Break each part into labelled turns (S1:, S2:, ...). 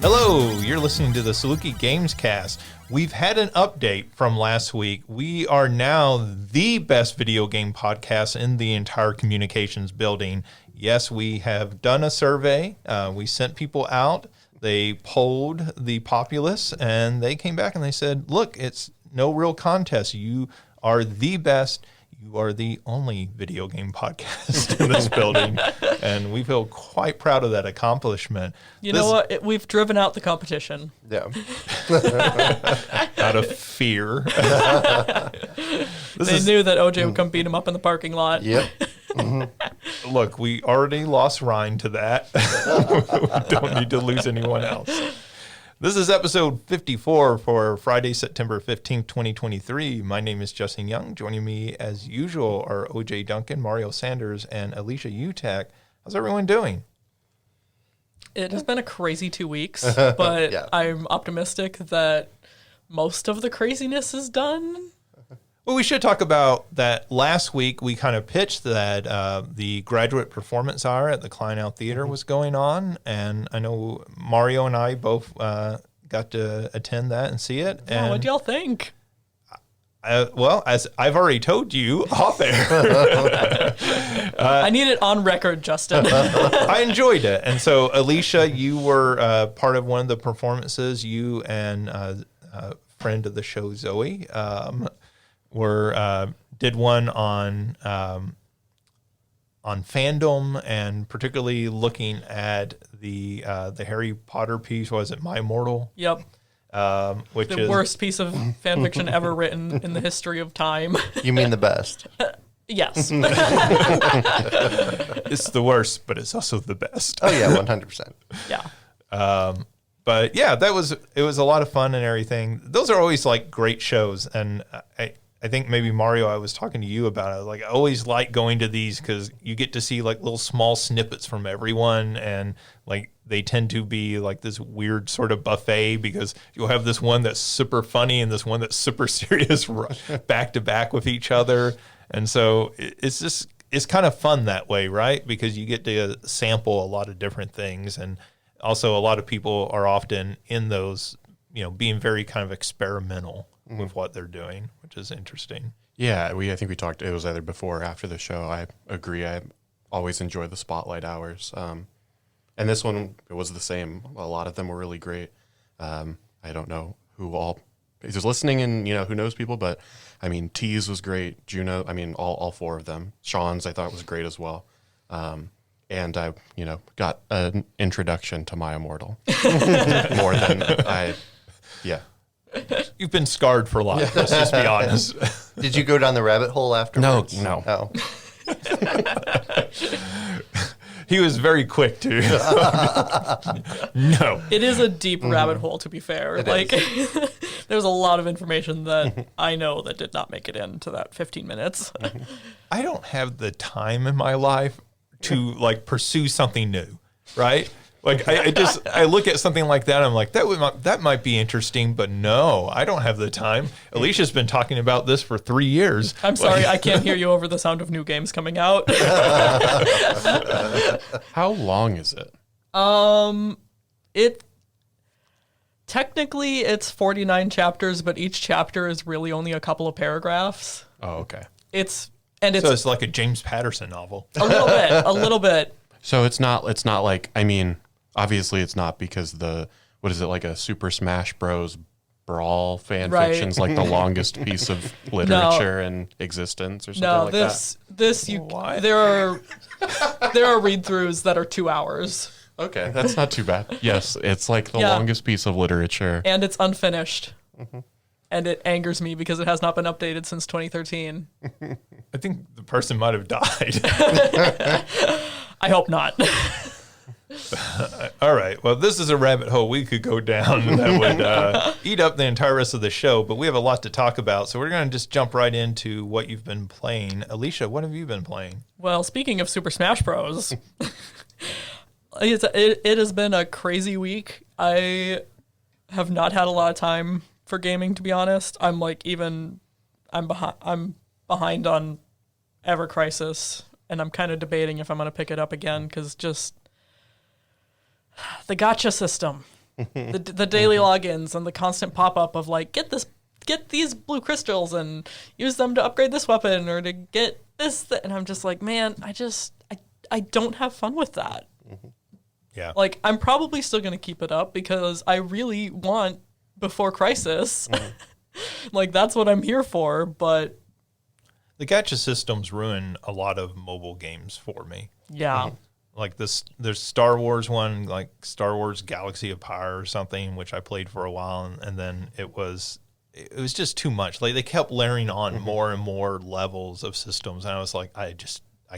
S1: Hello, you're listening to the Saluki Gamescast. We've had an update from last week. We are now the best video game podcast in the entire communications building. Yes, we have done a survey. We sent people out. They polled the populace, and they came back and they said, look, it's no real contest. You are the best. You are the only video game podcast in this building, and we feel quite proud of that accomplishment.
S2: You know what? We've driven out the competition.
S3: Yeah.
S1: Out of fear.
S2: They knew that OJ would come beat him up in the parking lot.
S3: Yep. Mm-hmm.
S1: Look, we already lost Ryan to that. We don't need to lose anyone else. This is episode 54 for Friday, September 15th, 2023. My name is Justin Young. Joining me, as usual, are OJ Duncan, Mario Sanders, and Alicia Utecht. How's everyone doing?
S2: It has been a crazy 2 weeks, but
S3: Yeah.
S2: I'm optimistic that most of the craziness is done.
S1: Well, we should talk about that. Last week, we kind of pitched that the graduate performance hour at the Kleinow Theater was going on, and I know Mario and I both got to attend that and see it. And
S2: What do y'all think?
S1: well, as I've already told you off air,
S2: I need it on record, Justin.
S1: I enjoyed it. And so, Alicia, you were part of one of the performances. You and a friend of the show, Zoe, did one on fandom, and particularly looking at the Harry Potter piece. Was it My Immortal?
S2: Yep.
S1: Which
S2: The
S1: is
S2: worst piece of fan fiction ever written in the history of time.
S3: You mean the best?
S2: Yes.
S1: it's the worst, but it's also the best.
S3: Oh yeah, 100%.
S2: Yeah.
S1: But yeah, it was a lot of fun and everything. Those are always like great shows, and I think maybe Mario, I was talking to you about it. Like, I always like going to these because you get to see like little small snippets from everyone, and like they tend to be like this weird sort of buffet because you'll have this one that's super funny and this one that's super serious back to back with each other, and so it's kind of fun that way, right? Because you get to sample a lot of different things, and also a lot of people are often in those, being very kind of experimental with what they're doing, which is interesting.
S4: Yeah, I think we talked, it was either before or after the show. I agree. I always enjoy the spotlight hours. And this one, it was the same. A lot of them were really great. I don't know who all is listening and, who knows people, but I mean, Tease was great. Juno, I mean, all four of them. Sean's, I thought was great as well. And I, got an introduction to My Immortal more than yeah.
S1: You've been scarred for life, let's just be honest.
S3: Did you go down the rabbit hole afterwards?
S4: No.
S3: Oh.
S1: He was very quick too. No.
S2: It is a deep rabbit hole, to be fair. There's a lot of information that I know that did not make it into that 15 minutes.
S1: I don't have the time in my life to like pursue something new, right? Like I look at something like that, I'm like, that might be interesting, but no, I don't have the time. Alicia's been talking about this for 3 years.
S2: I'm sorry, I can't hear you over the sound of new games coming out.
S4: How long is it?
S2: Technically it's 49 chapters, but each chapter is really only a couple of paragraphs.
S4: Oh, okay.
S2: So
S1: it's like a James Patterson novel.
S2: A little bit.
S4: So it's not like, I mean, obviously it's not because what is it, like a Super Smash Bros. Brawl fan fiction's like the longest piece of literature in existence or something that?
S2: There are read-throughs that are 2 hours.
S4: Okay, that's not too bad. Yes, it's like the longest piece of literature.
S2: And it's unfinished. Mm-hmm. And it angers me because it has not been updated since 2013.
S1: I think the person might have died.
S2: I hope not.
S1: All right. Well, this is a rabbit hole we could go down that would eat up the entire rest of the show, but we have a lot to talk about, so we're going to just jump right into what you've been playing. Alicia, what have you been playing?
S2: Well, speaking of Super Smash Bros., it has been a crazy week. I have not had a lot of time for gaming, to be honest. I'm behind on Ever Crisis, and I'm kind of debating if I'm going to pick it up again because just the gacha system. the daily logins and the constant pop-up of like, get these blue crystals and use them to upgrade this weapon or to get this. And I'm just like, man, I don't have fun with that.
S1: Yeah.
S2: Like, I'm probably still going to keep it up because I really want Before Crisis. Like, that's what I'm here for, but...
S1: The gacha systems ruin a lot of mobile games for me.
S2: Yeah.
S1: Like this, there's Star Wars one, like Star Wars Galaxy of Fire or something, which I played for a while, and then it was just too much. Like they kept layering on more and more levels of systems, and I was like, I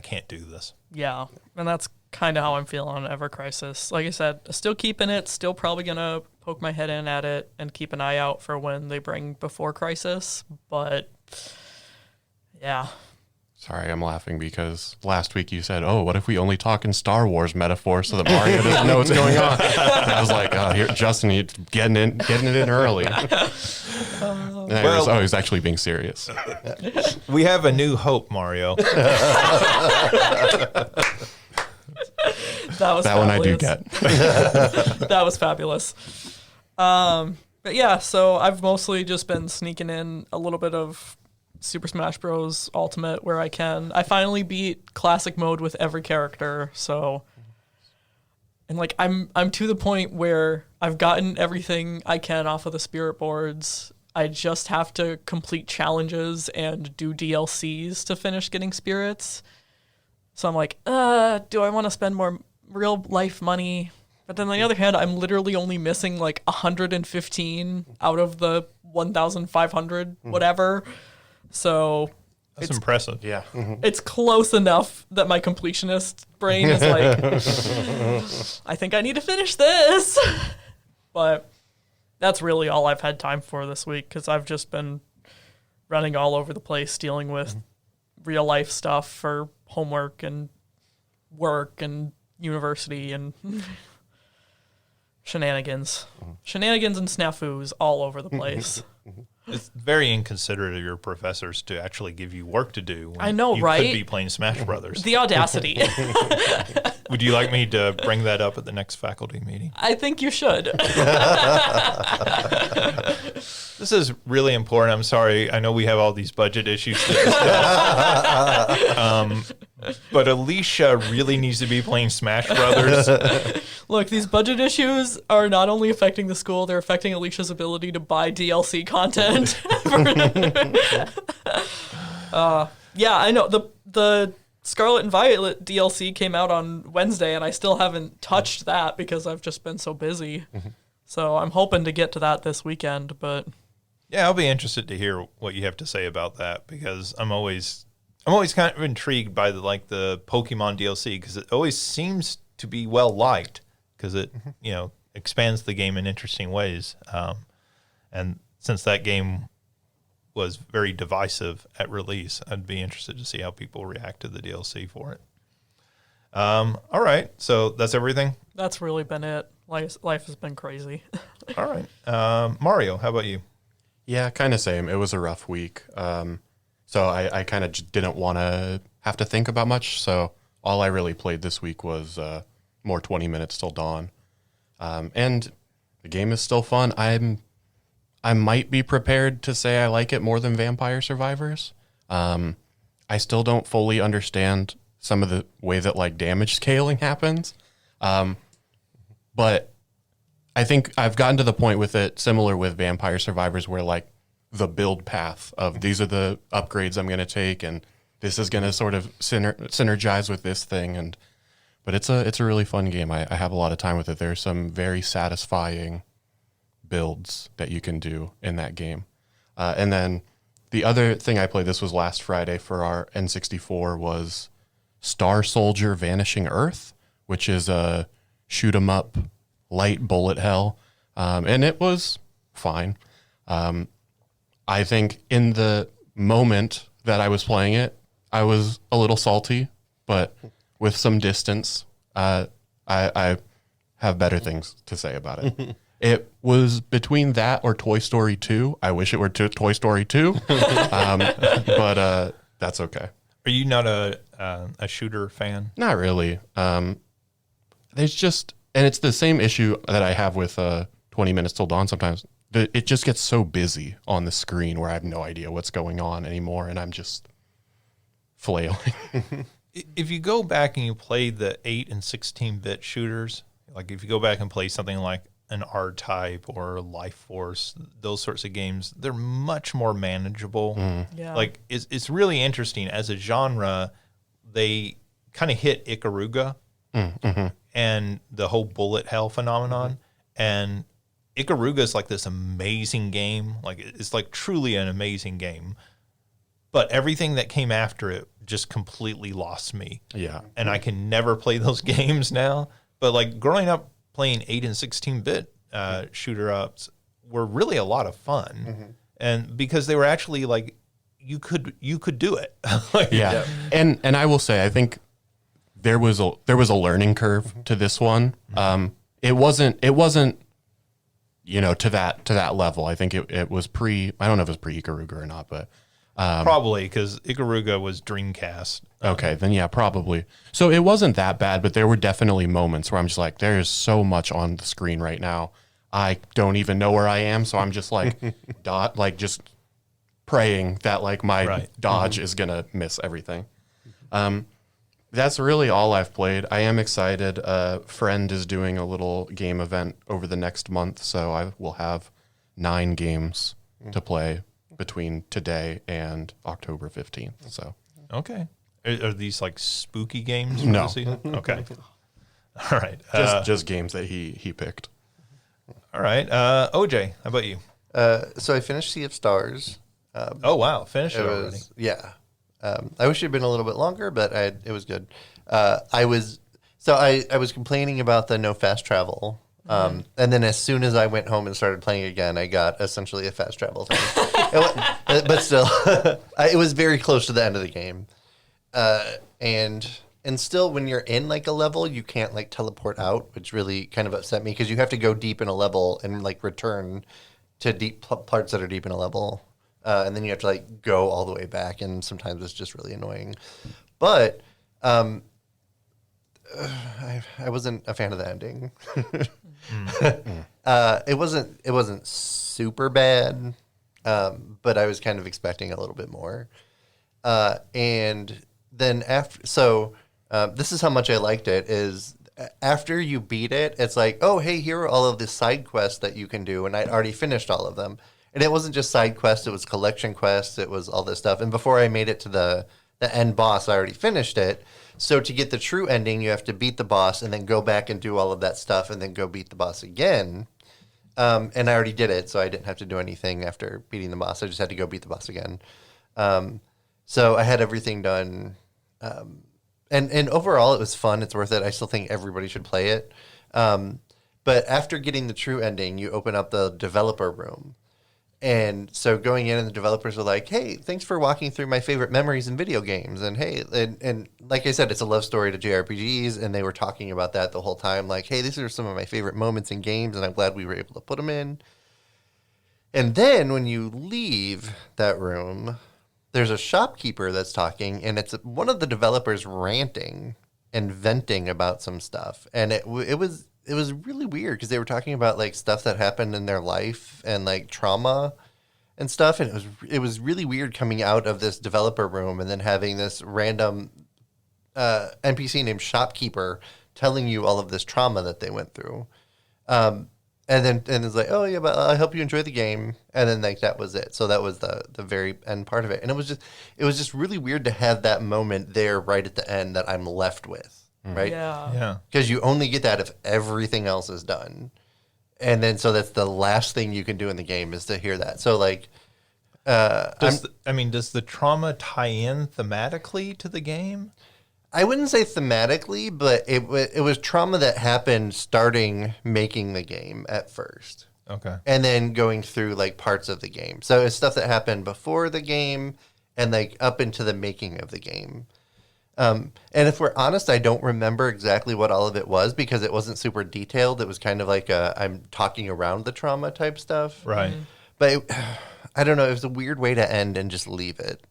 S1: can't do this.
S2: Yeah, and that's kind of how I'm feeling on Ever Crisis. Like I said, still keeping it, still probably gonna poke my head in at it and keep an eye out for when they bring Before Crisis, but yeah.
S4: Sorry, I'm laughing because last week you said, "Oh, what if we only talk in Star Wars metaphor so that Mario doesn't know what's going on?" And I was like, "Oh, here, Justin, you're getting it in early." He was actually being serious.
S1: We have a new hope, Mario.
S2: That
S4: one I do get.
S2: That was fabulous. But yeah, so I've mostly just been sneaking in a little bit of Super Smash Bros. Ultimate where I can. I finally beat classic mode with every character, so and like I'm to the point where I've gotten everything I can off of the spirit boards. I just have to complete challenges and do DLCs to finish getting spirits. So I'm like, do I want to spend more real life money? But then on the other hand, I'm literally only missing like 115 out of the 1,500 whatever. So
S1: that's impressive.
S4: Yeah.
S2: It's close enough that my completionist brain is like, I think I need to finish this. But that's really all I've had time for this week because I've just been running all over the place dealing with real life stuff for homework and work and university and shenanigans. Shenanigans and snafus all over the place.
S1: It's very inconsiderate of your professors to actually give you work to do. When
S2: I know,
S1: you
S2: right?
S1: Could be playing Smash Brothers.
S2: The audacity.
S1: Would you like me to bring that up at the next faculty meeting?
S2: I think you should.
S1: This is really important. I'm sorry. I know we have all these budget issues to discuss. But Alicia really needs to be playing Smash Brothers.
S2: Look, these budget issues are not only affecting the school, they're affecting Alicia's ability to buy DLC content. Yeah, I know. The Scarlet and Violet DLC came out on Wednesday, and I still haven't touched that because I've just been so busy. So I'm hoping to get to that this weekend, but...
S1: Yeah, I'll be interested to hear what you have to say about that because I'm always kind of intrigued by the Pokemon DLC because it always seems to be well liked because it expands the game in interesting ways. And since that game was very divisive at release, I'd be interested to see how people react to the DLC for it. All right, so that's everything.
S2: That's really been it. Life has been crazy.
S1: All right, Mario, how about you?
S4: Yeah, kind of same. It was a rough week. So I kind of didn't want to have to think about much. So all I really played this week was more 20 minutes till dawn. And the game is still fun. I might be prepared to say I like it more than Vampire Survivors. I still don't fully understand some of the way that damage scaling happens. But I think I've gotten to the point with it, similar with Vampire Survivors, where the build path of these are the upgrades I'm going to take, and this is going to sort of synergize with this thing. But it's a really fun game. I have a lot of time with it. There's some very satisfying builds that you can do in that game. And then the other thing I played, this was last Friday for our N64, was Star Soldier Vanishing Earth, which is a shoot 'em up light bullet hell. And it was fine. I think in the moment that I was playing it, I was a little salty, but with some distance, I have better things to say about it. It was between that or Toy Story 2. I wish it were Toy Story 2, but that's okay.
S1: Are you not a shooter fan?
S4: Not really. There's just, and it's the same issue that I have with 20 minutes till dawn sometimes. It just gets so busy on the screen where I have no idea what's going on anymore, and I'm just flailing.
S1: If you go back and you play the 8 and 16-bit shooters, like if you go back and play something like an R-Type or Life Force, those sorts of games, they're much more manageable.
S2: Yeah.
S1: Like it's really interesting as a genre. They kind of hit Ikaruga and the whole bullet hell phenomenon. And Ikaruga is like this amazing game. Like it's like truly an amazing game. But everything that came after it just completely lost me.
S4: Yeah.
S1: And I can never play those games now. But like growing up playing 8 and 16-bit shooter ups were really a lot of fun. And because they were actually like you could do it. Like,
S4: yeah. And I will say, I think there was a learning curve to this one. It wasn't, you know, to that level. I think it was I don't know if it was pre Ikaruga or not, but
S1: probably because Ikaruga was Dreamcast.
S4: Okay, then yeah, probably. So it wasn't that bad, but there were definitely moments where I'm just like, there is so much on the screen right now. I don't even know where I am, so I'm just like just praying that like my dodge is gonna miss everything. That's really all I've played. I am excited. Friend is doing a little game event over the next month, so I will have 9 games to play between today and October 15th. So
S1: okay, are these like spooky games?
S4: No.
S1: Okay. All right.
S4: Just games that he picked.
S1: All right. OJ, how about you?
S3: So I finished Sea of Stars.
S1: Oh wow, finished it already.
S3: Yeah. I wish it had been a little bit longer, but it was good. I was complaining about the no fast travel. And then as soon as I went home and started playing again, I got essentially a fast travel thing. But still, it was very close to the end of the game. And still, when you're in like a level, you can't like teleport out, which really kind of upset me because you have to go deep in a level and like return to deep parts that are deep in a level. And then you have to like go all the way back, and sometimes it's just really annoying. But I wasn't a fan of the ending. It wasn't super bad, but I was kind of expecting a little bit more. And then this is how much I liked it. Is after you beat it, it's like, oh hey, here are all of the side quests that you can do, and I'd already finished all of them. And it wasn't just side quests, it was collection quests, it was all this stuff. And before I made it to the end boss, I already finished it. So to get the true ending, you have to beat the boss and then go back and do all of that stuff and then go beat the boss again. And I already did it, so I didn't have to do anything after beating the boss. I just had to go beat the boss again. So I had everything done. And overall, it was fun. It's worth it. I still think everybody should play it. But after getting the true ending, you open up the developer room. And so going in, and the developers are like, hey, thanks for walking through my favorite memories in video games. And hey, and like I said, it's a love story to JRPGs. And they were talking about that the whole time. Like, hey, these are some of my favorite moments in games, and I'm glad we were able to put them in. And then when you leave that room, there's a shopkeeper that's talking, and it's one of the developers ranting and venting about some stuff. And it was really weird because they were talking about like stuff that happened in their life and like trauma and stuff. And it was really weird coming out of this developer room and then having this random NPC named Shopkeeper telling you all of this trauma that they went through. And it's like, oh yeah, but I hope you enjoy the game. And then like that was it. So that was the very end part of it. And it was just really weird to have that moment there right at the end that I'm left with. Right?
S2: Yeah.
S3: Because you only get that if everything else is done. And then so that's the last thing you can do in the game is to hear that. So like
S1: does the trauma tie in thematically to the game?
S3: I wouldn't say thematically, but it was trauma that happened starting making the game at first.
S1: Okay.
S3: And then going through like parts of the game. So it's stuff that happened before the game and like up into the making of the game. And if we're honest, I don't remember exactly what all of it was because it wasn't super detailed. It was kind of like I'm talking around the trauma type stuff.
S1: Right.
S3: But I don't know. It was a weird way to end and just leave it.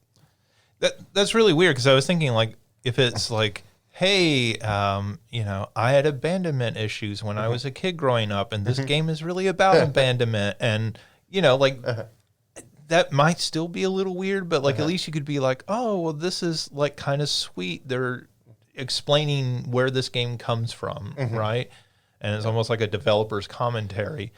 S1: That's really weird because I was thinking like if it's like hey, I had abandonment issues when I was a kid growing up, and this game is really about abandonment. And, that might still be a little weird, but like at least you could be like, oh, well, this is like kind of sweet. They're explaining where this game comes from, right? And it's almost like a developer's commentary.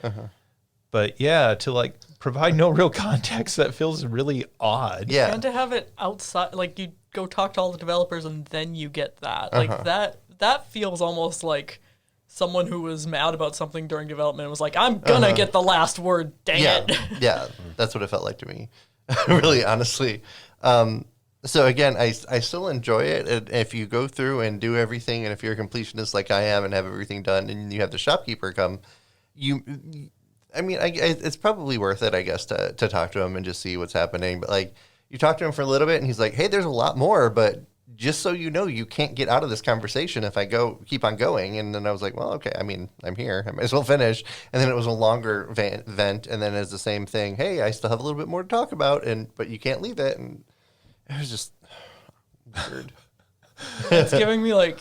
S1: But yeah, to like provide no real context, that feels really odd.
S3: Yeah.
S2: And to have it outside, like you go talk to all the developers and then you get that. Like that feels almost like someone who was mad about something during development and was like, I'm gonna get the last word, dang it.
S3: Yeah, that's what it felt like to me. Really, honestly. So again, I still enjoy it. And if you go through and do everything, and if you're a completionist like I am and have everything done, and you have the shopkeeper come, it's probably worth it, I guess, to talk to him and just see what's happening. But like, you talk to him for a little bit, and he's like, "Hey, there's a lot more, but just so you know, you can't get out of this conversation if I keep on going." And then I was like, "Well, okay. I mean, I'm here. I might as well finish." And then it was a longer vent, and then it's the same thing. Hey, I still have a little bit more to talk about, but you can't leave it. And it was just weird.
S2: It's giving me like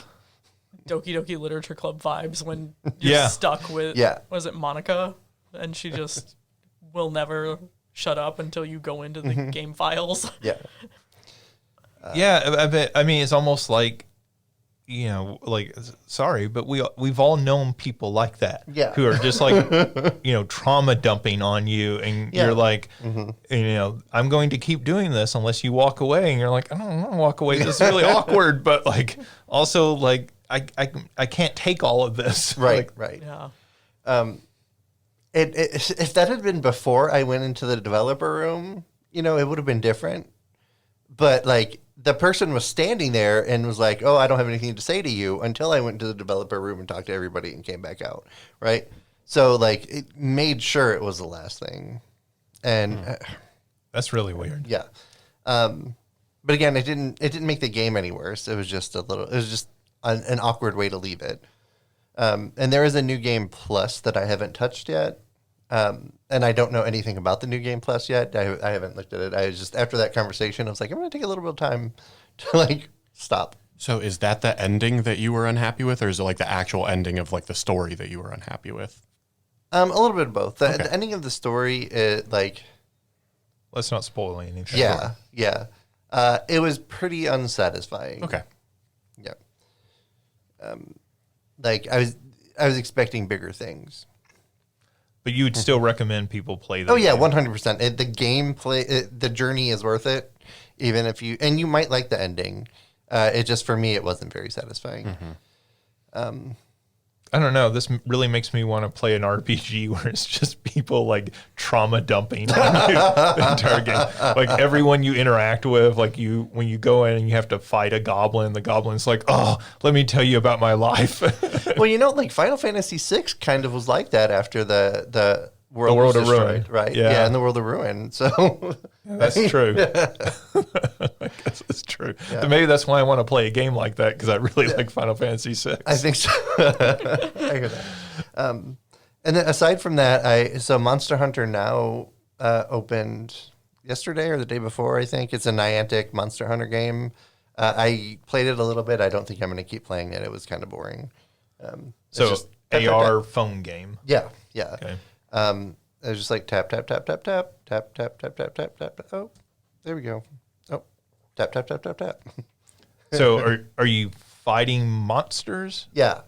S2: Doki Doki Literature Club vibes when you're stuck with, was it Monica? And she just will never shut up until you go into the game files.
S3: Yeah.
S1: I mean, it's almost like, sorry, but we've all known people like that.
S3: Yeah.
S1: Who are just like, trauma dumping on you, and you're like, I'm going to keep doing this unless you walk away, and you're like, I don't want to walk away. This is really awkward, but like, also like, I can't take all of this.
S3: Right.
S1: Like,
S3: right.
S2: Yeah.
S3: If that had been before I went into the developer room, it would have been different. But like, the person was standing there and was like, "Oh, I don't have anything to say to you," until I went to the developer room and talked to everybody and came back out. Right. So like, it made sure it was the last thing. And
S1: that's really weird.
S3: Yeah. But again, it didn't make the game any worse. It was just an awkward way to leave it. And there is a new game plus that I haven't touched yet. And I don't know anything about the new game plus yet. I haven't looked at it. I was just, after that conversation, I was like, I'm going to take a little bit of time to like stop.
S4: So is that the ending that you were unhappy with, or is it like the actual ending of like the story that you were unhappy with?
S3: A little bit of both. The ending of the story,
S1: let's not spoil anything.
S3: Yeah. Yeah. It was pretty unsatisfying.
S4: Okay.
S3: Yeah. Like I was expecting bigger things.
S1: But you would still recommend people play that?
S3: Oh yeah, 100%. The gameplay, the journey is worth it, even if you might like the ending. It just, for me, it wasn't very satisfying.
S1: I don't know. This really makes me want to play an RPG where it's just people like trauma dumping on you the entire game. Like everyone you interact with, like when you go in and you have to fight a goblin, the goblin's like, "Oh, let me tell you about my life."
S3: Well, like Final Fantasy VI kind of was like that after the world was
S1: of
S3: destroyed,
S1: Ruin,
S3: right?
S1: Yeah,
S3: and the World of Ruin. So
S1: that's true. I guess it's true. Yeah. Maybe that's why I want to play a game like that, because I really like Final Fantasy VI.
S3: I think so. I hear that. And then aside from that, so Monster Hunter Now opened yesterday or the day before, I think. It's a Niantic Monster Hunter game. I played it a little bit. I don't think I'm going to keep playing it. It was kind of boring.
S1: So just AR phone game.
S3: Yeah, yeah.
S1: Okay.
S3: It was just like tap, tap, tap, tap, tap, tap, tap, tap, tap, tap, tap. Oh, there we go. Oh, tap, tap, tap, tap, tap.
S1: So are you fighting monsters?
S3: Yeah.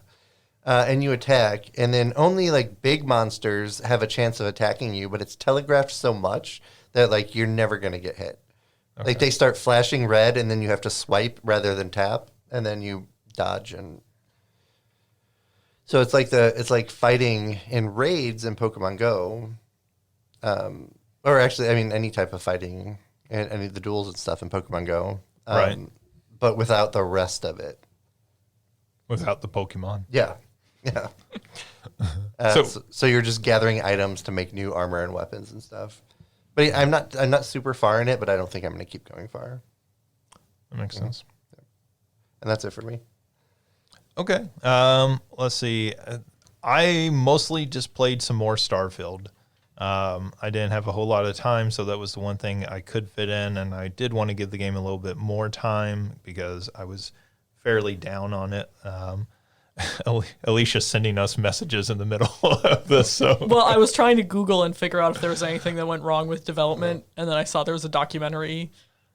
S3: And you attack, and then only like big monsters have a chance of attacking you, but it's telegraphed so much that like you're never going to get hit. Okay. Like they start flashing red, and then you have to swipe rather than tap, and then you dodge. And so it's like fighting in raids in Pokemon Go, or actually, I mean, any type of fighting and any of the duels and stuff in Pokemon Go,
S1: right?
S3: But without the rest of it,
S1: without the Pokemon.
S3: Yeah, yeah. So you're just gathering items to make new armor and weapons and stuff. But I'm not super far in it, but I don't think I'm going to keep going far.
S1: That makes sense.
S3: And that's it for me.
S1: Okay. Let's see. I mostly just played some more Starfield. I didn't have a whole lot of time, so that was the one thing I could fit in, and I did want to give the game a little bit more time because I was fairly down on it. Alicia sending us messages in the middle of this. So
S2: Well, I was trying to Google and figure out if there was anything that went wrong with development, and then I saw there was a documentary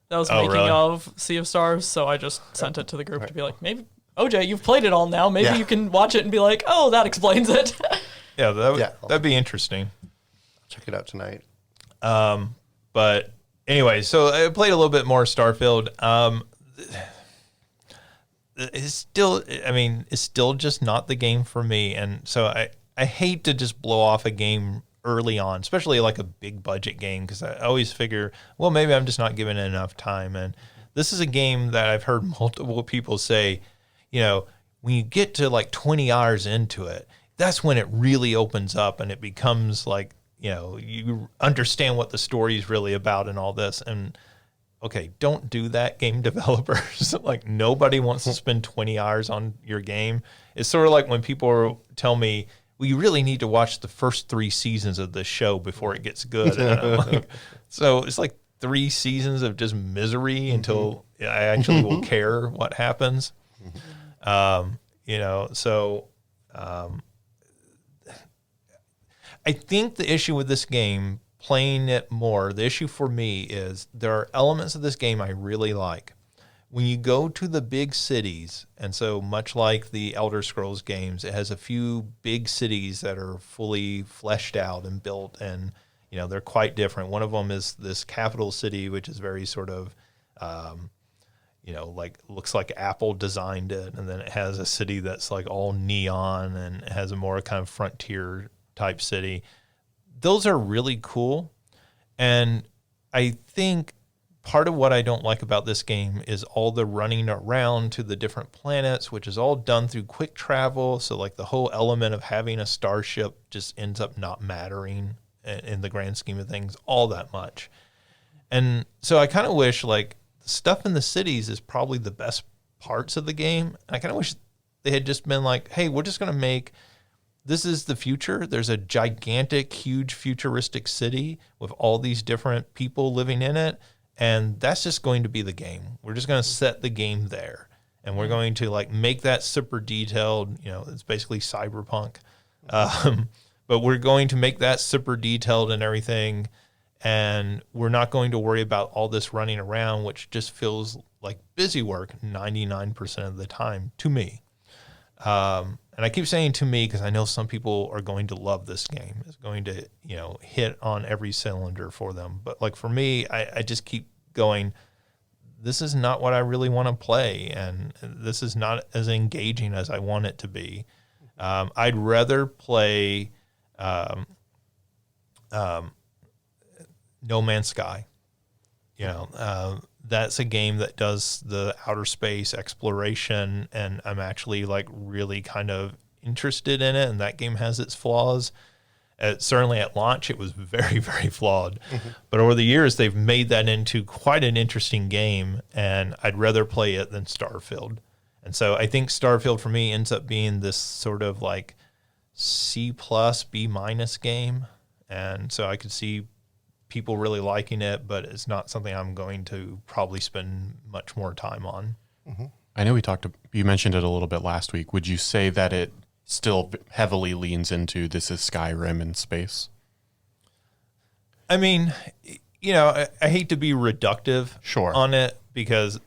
S2: that was making
S1: really?
S2: of Sea of Stars, so I just sent it to the group to be like, maybe, OJ, you've played it all now. Maybe you can watch it and be like, oh, that explains it.
S1: yeah, that'd be interesting.
S3: Check it out tonight.
S1: But anyway, so I played a little bit more Starfield. It's still just not the game for me. And so I hate to just blow off a game early on, especially like a big budget game, because I always figure, well, maybe I'm just not giving it enough time. And this is a game that I've heard multiple people say, when you get to like 20 hours into it, that's when it really opens up and it becomes like, you understand what the story is really about and all this. And okay, don't do that, game developers. Like, nobody wants to spend 20 hours on your game. It's sort of like when people tell me, well, you really need to watch the first 3 seasons of this show before it gets good. And I'm like, so it's like 3 seasons of just misery until I actually will care what happens. I think the issue with this game, playing it more, the issue for me is there are elements of this game I really like. When you go to the big cities, and so much like the Elder Scrolls games, it has a few big cities that are fully fleshed out and built, and they're quite different. One of them is this capital city, which is very sort of, like looks like Apple designed it, and then it has a city that's like all neon and it has a more kind of frontier type city. Those are really cool, and I think part of what I don't like about this game is all the running around to the different planets, which is all done through quick travel. So like the whole element of having a starship just ends up not mattering in the grand scheme of things all that much. And so I kind of wish like the stuff in the cities is probably the best parts of the game. I kind of wish they had just been like, hey, we're just going to make, this is the future. There's a gigantic, huge futuristic city with all these different people living in it. And that's just going to be the game. We're just going to set the game there. And we're going to like make that super detailed, it's basically cyberpunk. But we're going to make that super detailed and everything. And we're not going to worry about all this running around, which just feels like busy work 99% of the time to me. And I keep saying to me because I know some people are going to love this game. It's going to, hit on every cylinder for them. But like for me, I just keep going, this is not what I really want to play. And this is not as engaging as I want it to be. I'd rather play No Man's Sky. That's a game that does the outer space exploration, and I'm actually like really kind of interested in it. And that game has its flaws. Certainly at launch, it was very, very flawed. Mm-hmm. But over the years, they've made that into quite an interesting game, and I'd rather play it than Starfield. And so I think Starfield for me ends up being this sort of like C+, B- game. And so I could see people really liking it, but it's not something I'm going to probably spend much more time on.
S4: Mm-hmm. I know you mentioned it a little bit last week. Would you say that it still heavily leans into this is Skyrim in space?
S1: I mean, I hate to be reductive on it because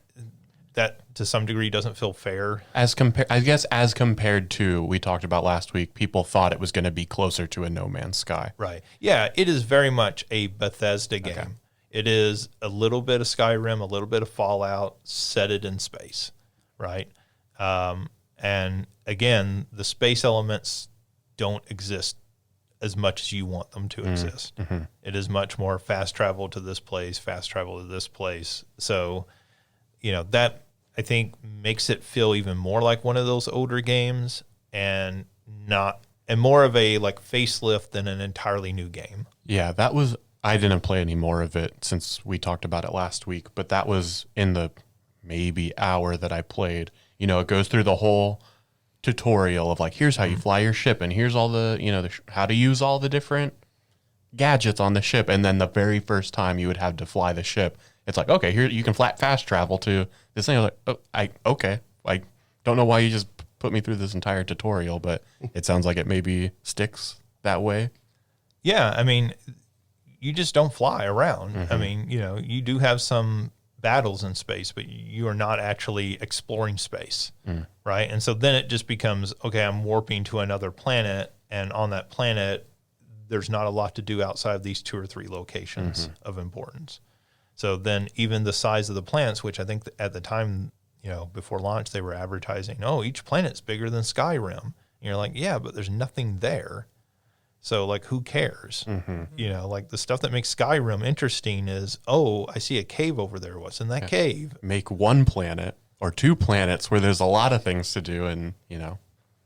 S1: that to some degree doesn't feel fair. As
S4: compared to, we talked about last week, people thought it was going to be closer to a No Man's Sky.
S1: Right. Yeah, it is very much a Bethesda game. Okay. It is a little bit of Skyrim, a little bit of Fallout, set it in space, right? And again, the space elements don't exist as much as you want them to exist. Mm-hmm. It is much more fast travel to this place, fast travel to this place. So, that I think makes it feel even more like one of those older games and more of a like facelift than an entirely new game.
S4: Yeah, I didn't play any more of it since we talked about it last week, but that was in the maybe hour that I played. It goes through the whole tutorial of like, here's how you fly your ship, and here's all the, how to use all the different gadgets on the ship. And then the very first time you would have to fly the ship, it's like, okay, here you can fast travel to this thing. I was like, okay, like don't know why you just put me through this entire tutorial, but it sounds like it maybe sticks that way.
S1: Yeah, I mean, you just don't fly around. I mean, you do have some battles in space, but you are not actually exploring space, right? And so then it just becomes, okay, I'm warping to another planet, and on that planet, there's not a lot to do outside of these 2 or 3 locations of importance. So then even the size of the planets, which I think at the time, before launch, they were advertising, oh, each planet's bigger than Skyrim. And you're like, yeah, but there's nothing there. So, like, who cares? Like, the stuff that makes Skyrim interesting is, oh, I see a cave over there. What's in that cave?
S4: Make 1 planet or 2 planets where there's a lot of things to do, and,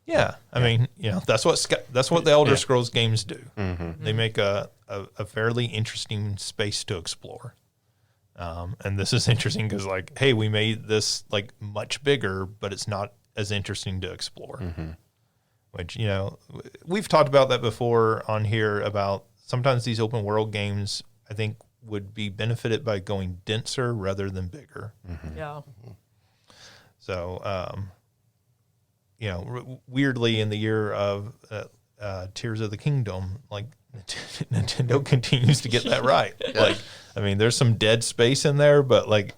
S1: Yeah. I mean, that's what the Elder Scrolls games do. They make a fairly interesting space to explore. And this is interesting because, like, hey, we made this, like, much bigger, but it's not as interesting to explore. Which, we've talked about that before on here about sometimes these open world games, I think, would be benefited by going denser rather than bigger.
S2: Yeah.
S1: So, weirdly, in the year of Tears of the Kingdom, like, Nintendo continues to get that right. Like, I mean, there's some dead space in there, but, like,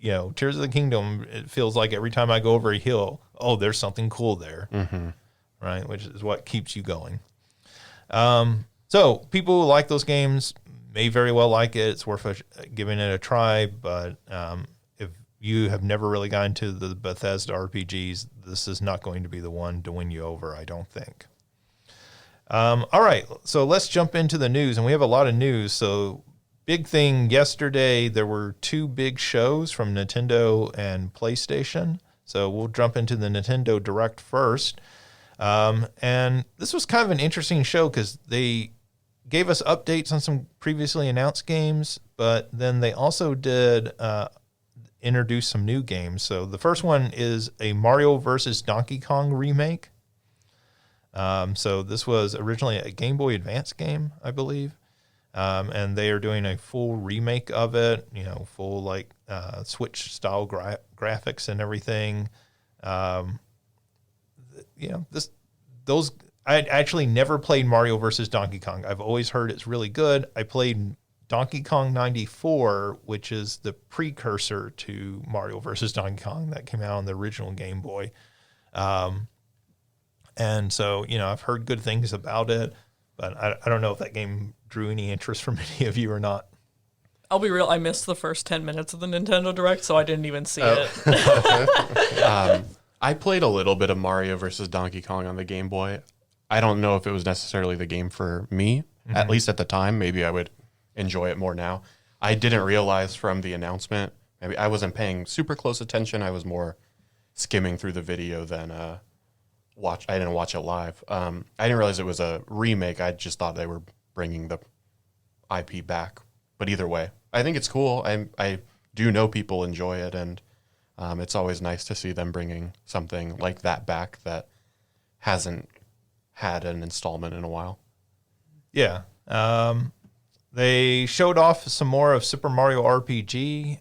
S1: Tears of the Kingdom, it feels like every time I go over a hill, oh, there's something cool there. Right, which is what keeps you going. So people who like those games may very well like it. It's worth giving it a try. But if you have never really gotten to the Bethesda RPGs, this is not going to be the one to win you over, I don't think. All right, so let's jump into the news. And we have a lot of news. So big thing yesterday, there were 2 big shows from Nintendo and PlayStation. So we'll jump into the Nintendo Direct first. And this was kind of an interesting show because they gave us updates on some previously announced games, but then they also did introduce some new games. So the first one is a Mario versus Donkey Kong remake. So this was originally a Game Boy Advance game, I believe. And they are doing a full remake of it, full like Switch style graphics and everything. I actually never played Mario versus Donkey Kong. I've always heard it's really good. I played Donkey Kong 94, which is the precursor to Mario versus Donkey Kong that came out on the original Game Boy. And so, I've heard good things about it, but I don't know if that game drew any interest from any of you or not.
S2: I'll be real, I missed the first 10 minutes of the Nintendo Direct, so I didn't even see it.
S4: I played a little bit of Mario versus Donkey Kong on the Game Boy. I don't know if it was necessarily the game for me, at least at the time. Maybe I would enjoy it more now. I didn't realize from the announcement, maybe I wasn't paying super close attention. I was more skimming through the video than I didn't watch it live. I didn't realize it was a remake. I just thought they were bringing the IP back. But either way, I think it's cool. I do know people enjoy it, and it's always nice to see them bringing something like that back that hasn't had an installment in a while.
S1: Yeah. They showed off some more of Super Mario RPG.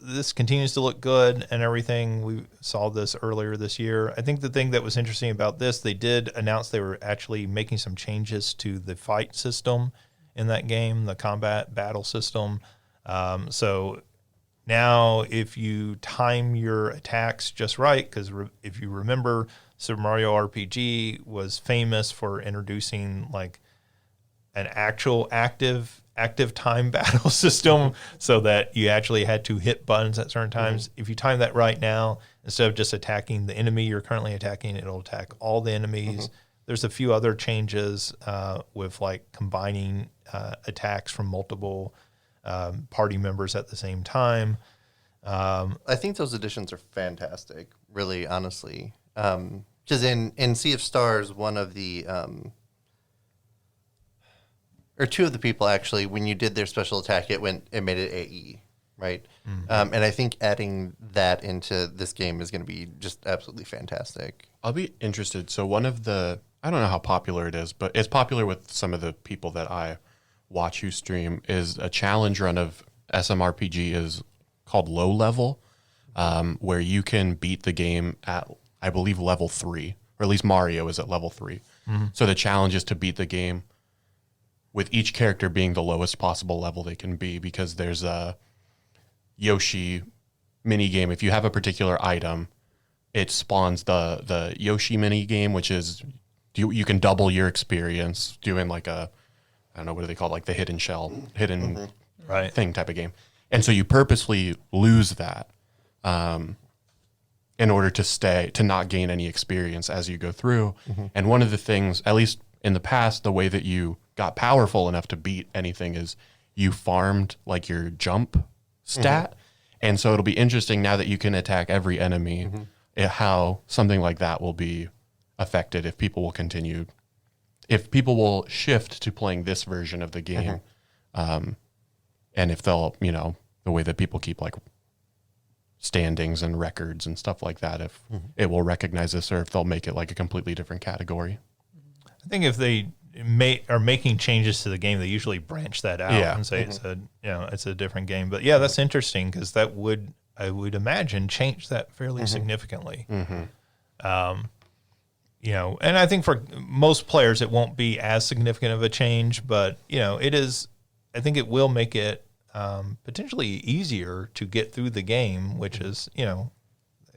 S1: This continues to look good and everything. We saw this earlier this year. I think the thing that was interesting about this, they did announce they were actually making some changes to the fight system in that game, the combat battle system. So now if you time your attacks just right, because if you remember, Super Mario RPG was famous for introducing like an actual active time battle system so that you actually had to hit buttons at certain times. If you time that right now, instead of just attacking the enemy you're currently attacking, it'll attack all the enemies. There's a few other changes with like combining attacks from multiple party members at the same time.
S3: I think those additions are fantastic, really, honestly. Because in Sea of Stars, one of the or two of the people actually, when you did their special attack, it made it AE, right? And I think adding that into this game is going to be just absolutely fantastic.
S4: I'll be interested. So one of the, I don't know how popular it is, but it's popular with some of the people that I watch who stream, is a challenge run of SMRPG is called Low Level. where you can beat the game at, I believe, level 3, or at least Mario is at level 3. So the challenge is to beat the game with each character being the lowest possible level they can be, because there's a Yoshi mini game. If you have a particular item, it spawns the Yoshi mini game, which is you can double your experience doing like a, I don't know, what do they call it? Like the hidden thing type of game. And so you purposely lose that in order to not gain any experience as you go through. And one of the things, at least in the past, the way that you got powerful enough to beat anything is you farmed like your jump stat. And so it'll be interesting now that you can attack every enemy, how something like that will be affected if people will shift to playing this version of the game. And if they'll, the way that people keep like standings and records and stuff like that, if it will recognize this, or if they'll make it like a completely different category.
S1: I think if they are making changes to the game, they usually branch that out and say it's a different game. But yeah, that's interesting, because that would, I would imagine, change that fairly significantly. And I think for most players it won't be as significant of a change, but it is. I think it will make it potentially easier to get through the game, which is,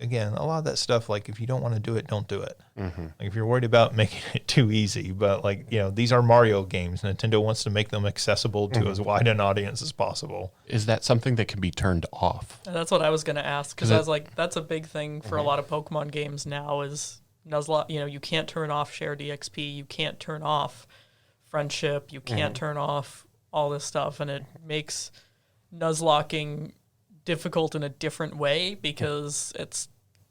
S1: again, a lot of that stuff, like if you don't want to do it, don't do it. Like if you're worried about making it too easy, but like, these are Mario games. Nintendo wants to make them accessible to as wide an audience as possible.
S4: Is that something that can be turned off?
S2: And that's what I was going to ask, because I was like, that's a big thing for a lot of Pokemon games now is Nuzlocke. You can't turn off shared EXP. You can't turn off friendship. You can't turn off all this stuff, and it makes Nuzlocking difficult in a different way, because it's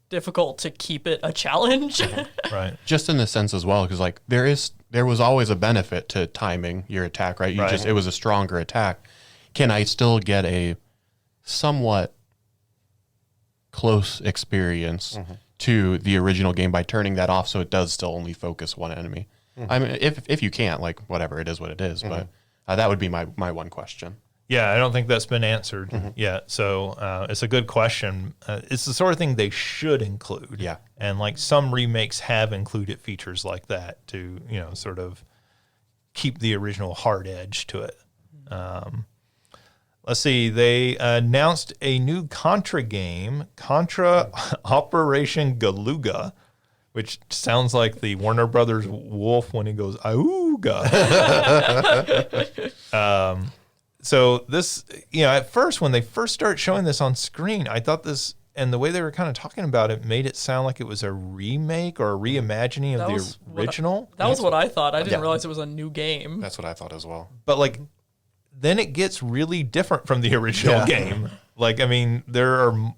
S2: difficult to keep it a challenge.
S1: Right.
S4: Just in the sense as well, because like there was always a benefit to timing your attack, right? It was a stronger attack. Can I still get a somewhat close experience to the original game by turning that off, so it does still only focus one enemy? I mean, if you can't, like, whatever, it is what it is. But that would be my one question.
S1: Yeah, I don't think that's been answered yet. So it's a good question. It's the sort of thing they should include.
S4: Yeah.
S1: And like some remakes have included features like that to, sort of keep the original hard edge to it. Let's see. They announced a new Contra game, Contra Operation Galuga, which sounds like the Warner Brothers wolf when he goes, "Auga." So this, at first, when they first started showing this on screen, I thought this, and the way they were kind of talking about it, made it sound like it was a remake or a reimagining of the original.
S2: That was what I thought. I didn't realize it was a new game.
S4: That's what I thought as well.
S1: But like, then it gets really different from the original game. Like, I mean, there are,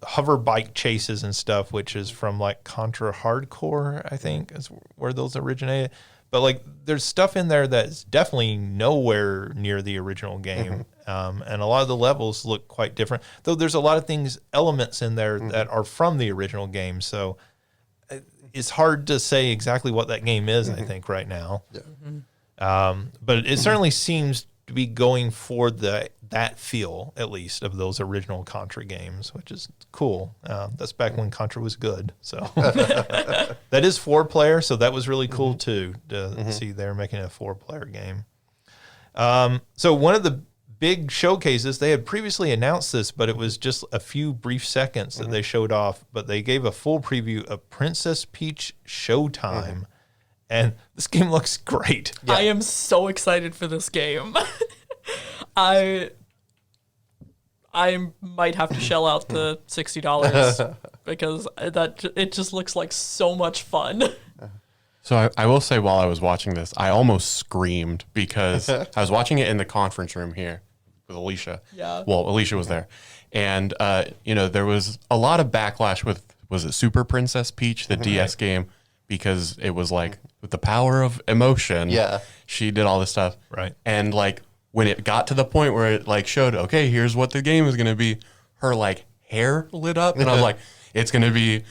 S1: hover bike chases and stuff, which is from like Contra Hardcore, I think is where those originated. But like, there's stuff in there that's definitely nowhere near the original game, and a lot of the levels look quite different. Though there's a lot of elements in there that are from the original game. So it's hard to say exactly what that game is. I think right now, but it certainly seems to be going for that feel, at least, of those original Contra games, which is cool. That's back when Contra was good. So that is 4-player, so that was really cool too, to see they're making a 4-player game. So one of the big showcases, they had previously announced this, but it was just a few brief seconds that they showed off, but they gave a full preview of Princess Peach Showtime. And this game looks great.
S2: Yeah. I am so excited for this game. I might have to shell out the $60 because it just looks like so much fun.
S4: So I will say, while I was watching this, I almost screamed because I was watching it in the conference room here with Alicia.
S2: Yeah.
S4: Well, Alicia was there. And, there was a lot of backlash with, was it Super Princess Peach, the DS game? Because it was like, with the power of emotion, she did all this stuff.
S1: Right.
S4: And like, when it got to the point where it like showed, okay, here's what the game is going to be, her like hair lit up. And I was like, it's going to be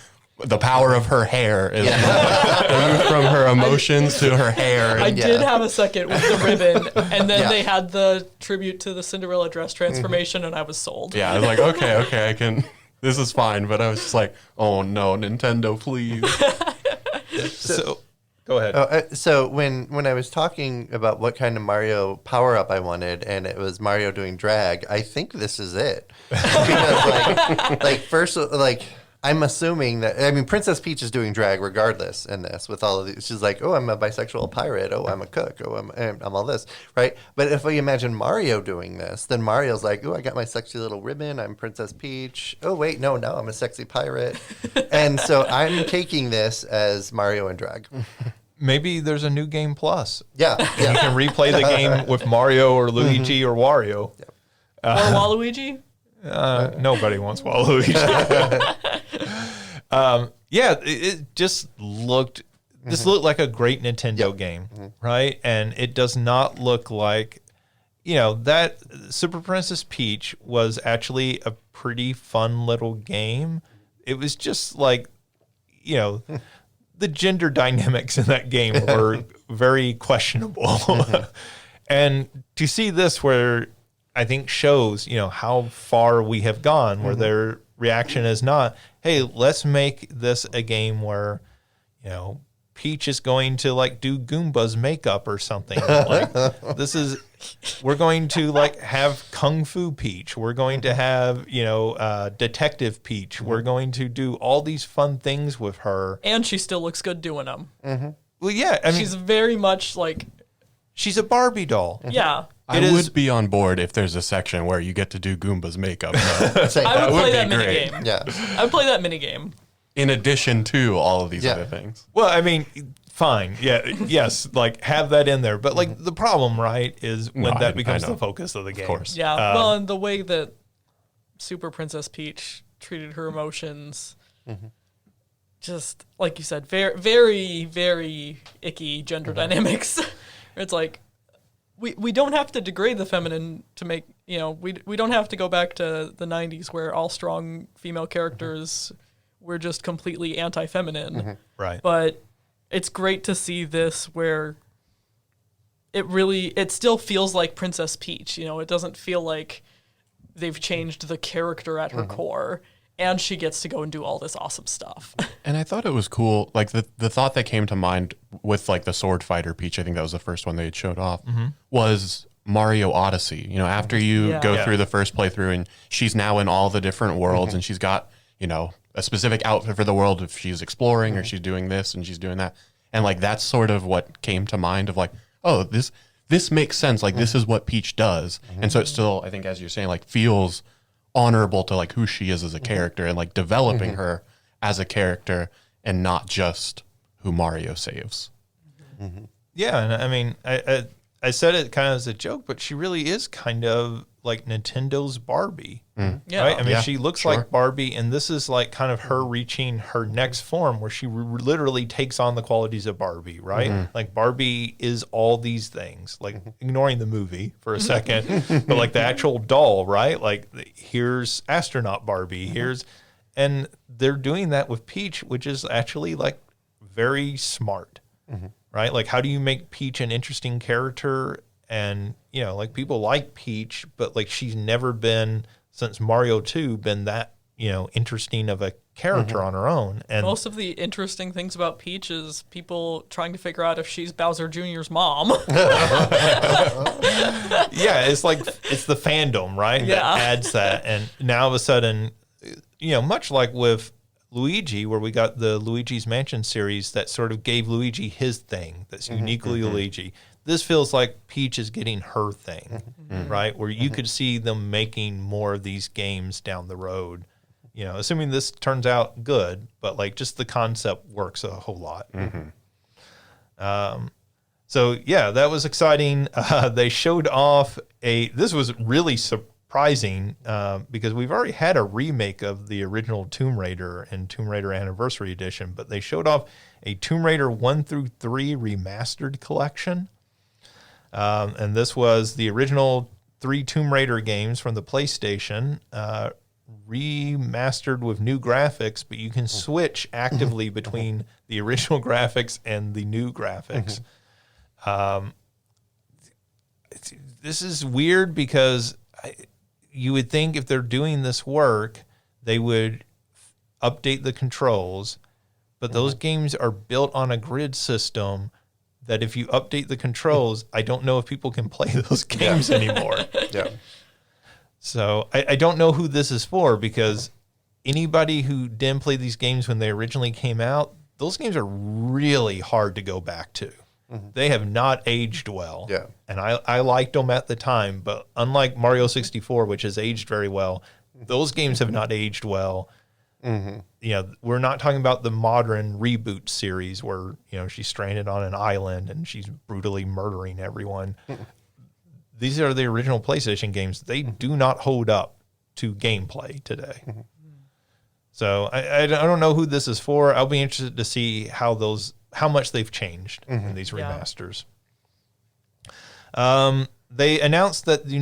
S4: the power of her hair is from her emotions to her hair.
S2: I did have a second with the ribbon, and then they had the tribute to the Cinderella dress transformation, and I was sold.
S4: Yeah, I was like, okay, I can. this is fine. But I was just like, oh no, Nintendo, please.
S1: So go ahead.
S3: So when I was talking about what kind of Mario power up I wanted, and it was Mario doing drag, I think this is it. Because first, I'm assuming that, I mean, Princess Peach is doing drag regardless in this with all of these. She's like, oh, I'm a bisexual pirate. Oh, I'm a cook. Oh, I'm all this, right? But if we imagine Mario doing this, then Mario's like, oh, I got my sexy little ribbon. I'm Princess Peach. Oh, wait, no, I'm a sexy pirate. And so I'm taking this as Mario and drag.
S1: Maybe there's a new game plus.
S3: Yeah.
S1: You can replay the game with Mario or Luigi or Wario.
S2: Or Waluigi.
S1: Nobody wants Waluigi. It just looked. This looked like a great Nintendo game, right? And it does not look like, that Super Princess Peach was actually a pretty fun little game. It was just like, the gender dynamics in that game were very questionable. And to see this where I think shows, how far we have gone, where their reaction is not, hey, let's make this a game where, Peach is going to do Goomba's makeup or something. We're going to have Kung Fu Peach. We're going to have, Detective Peach. We're going to do all these fun things with her.
S2: And she still looks good doing them.
S1: Well, yeah. I mean,
S2: she's very much
S1: she's a Barbie doll.
S2: Yeah.
S4: I would be on board if there's a section where you get to do Goomba's makeup.
S2: I would play that
S4: great.
S2: minigame.
S3: Yeah.
S2: I would play that minigame.
S4: In addition to all of these other things.
S1: Well, I mean, fine. Yeah. Yes. Have that in there. But the problem, right, is when that becomes the focus of the game.
S4: Of course.
S2: Yeah. Well, and the way that Super Princess Peach treated her emotions, just like you said, very, very, very icky gender dynamics. It's like, we don't have to degrade the feminine to make, we don't have to go back to the 90s where all strong female characters were just completely anti-feminine.
S1: Right.
S2: But it's great to see this where it still feels like Princess Peach. It doesn't feel like they've changed the character at her core. And she gets to go and do all this awesome stuff.
S4: And I thought it was cool. The thought that came to mind with the Sword Fighter Peach, I think that was the first one they had showed off, was Mario Odyssey. After you go through the first playthrough and she's now in all the different worlds and she's got, a specific outfit for the world if she's exploring or she's doing this and she's doing that. And that's sort of what came to mind of oh, this makes sense. This is what Peach does. And so it still, I think, as you're saying, feels honorable to who she is as a character and developing her as a character and not just who Mario saves.
S1: Yeah, and I mean, I said it kind of as a joke, but she really is kind of like Nintendo's Barbie.
S2: Yeah.
S1: Right? I mean, she looks like Barbie, and this is kind of her reaching her next form where she literally takes on the qualities of Barbie, right? Barbie is all these things, ignoring the movie for a second, but the actual doll, right? Here's astronaut Barbie, and they're doing that with Peach, which is actually very smart, right? How do you make Peach an interesting character? And, people like Peach, but she's never been, since Mario 2, been that, interesting of a character on her own. And
S2: most of the interesting things about Peach is people trying to figure out if she's Bowser Jr.'s mom.
S1: Yeah, it's it's the fandom, right?
S2: Yeah.
S1: That adds that. And now all of a sudden, much like with Luigi, where we got the Luigi's Mansion series that sort of gave Luigi his thing that's uniquely Luigi. This feels like Peach is getting her thing, right? Where you could see them making more of these games down the road, assuming this turns out good, but just the concept works a whole lot. So yeah, that was exciting. They showed off this was really surprising because we've already had a remake of the original Tomb Raider and Tomb Raider Anniversary Edition, but they showed off a Tomb Raider 1 through 3 remastered collection. And this was the original 3 Tomb Raider games from the PlayStation, remastered with new graphics, but you can switch actively between the original graphics and the new graphics. This is weird because you would think if they're doing this work they would update the controls, but those games are built on a grid system that if you update the controls, I don't know if people can play those games anymore.
S3: Yeah.
S1: So I don't know who this is for, because anybody who didn't play these games when they originally came out, those games are really hard to go back to. They have not aged well.
S3: Yeah.
S1: And I liked them at the time, but unlike Mario 64, which has aged very well, those games have not aged well. You know, we're not talking about the modern reboot series where, you know, she's stranded on an island and she's brutally murdering everyone. These are the original PlayStation games. They do not hold up to gameplay today. So I don't know who this is for. I'll be interested to see how much they've changed in these remasters. They announced that the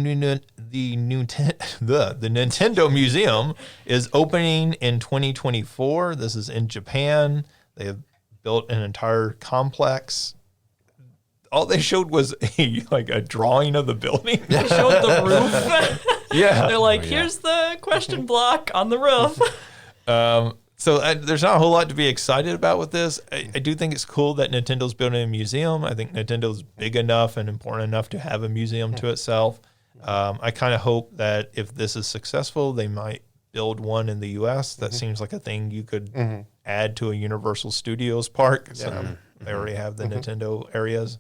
S1: Nintendo Museum is opening in 2024. This is in Japan. They have built an entire complex. All they showed was a drawing of the building.
S2: They showed the roof.
S1: Yeah.
S2: They're like, here's the question block on the roof.
S1: So there's not a whole lot to be excited about with this. I do think it's cool that Nintendo's building a museum. I think Nintendo's big enough and important enough to have a museum to itself. I kind of hope that if this is successful, they might build one in the U.S. That seems like a thing you could add to a Universal Studios park. So they already have the Nintendo areas.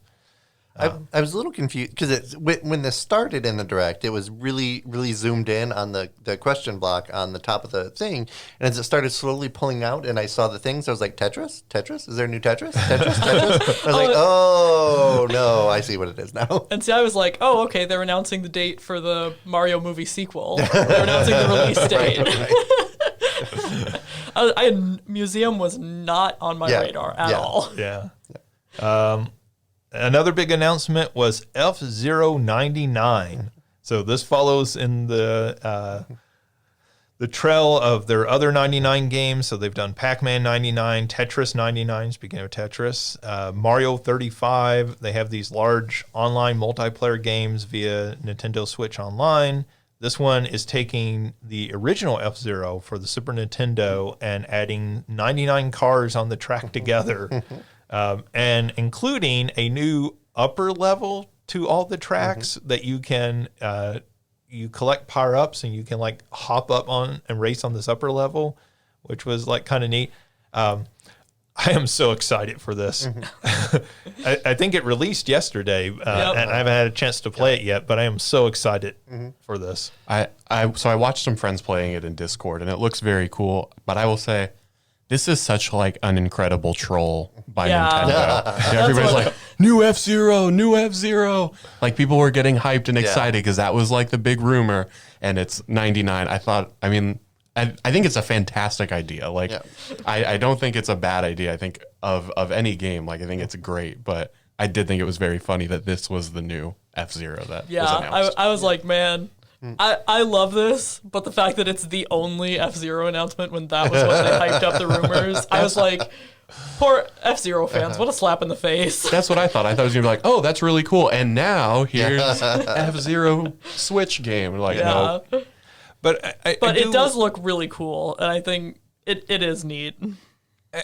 S3: I was a little confused because when this started in the Direct, it was really, really zoomed in on the question block on the top of the thing. And as it started slowly pulling out and I saw the things, I was like, Tetris? Tetris? Is there a new Tetris? Tetris? I was like, oh, no, I see what it is now.
S2: And see, I was like, oh, okay, they're announcing the date for the Mario movie sequel. They're announcing the release date. Museum was not on my radar at all.
S1: Yeah. Another big announcement was F-Zero 99. So this follows in the trail of their other 99 games. So they've done Pac-Man 99, Tetris 99, speaking of Tetris, Mario 35. They have these large online multiplayer games via Nintendo Switch Online. This one is taking the original F-Zero for the Super Nintendo and adding 99 cars on the track together. And including a new upper level to all the tracks that you can you collect power-ups and you can like hop up on and race on this upper level, which was like kind of neat. I am so excited for this. I think it released yesterday, and I haven't had a chance to play it yet, but I am so excited for this.
S4: So I watched some friends playing it in Discord, and it looks very cool. But I will say, this is such like an incredible troll by Nintendo. Everybody's like, new F-Zero, new F-Zero. Like people were getting hyped and excited because that was like the big rumor, and it's 99. I think it's a fantastic idea. Like, I don't think it's a bad idea. I think of any game, like I think it's great. But I did think it was very funny that this was the new F-Zero that was announced.
S2: I was like, man, I love this, but the fact that it's the only F-Zero announcement when that was what they hyped up the rumors, I was like, poor F-Zero fans, what a slap in the face.
S4: That's what I thought. I thought it was going to be like, oh, that's really cool. And now here's F-Zero Switch game. Like, no.
S1: But
S2: it does look really cool, and I think it is neat.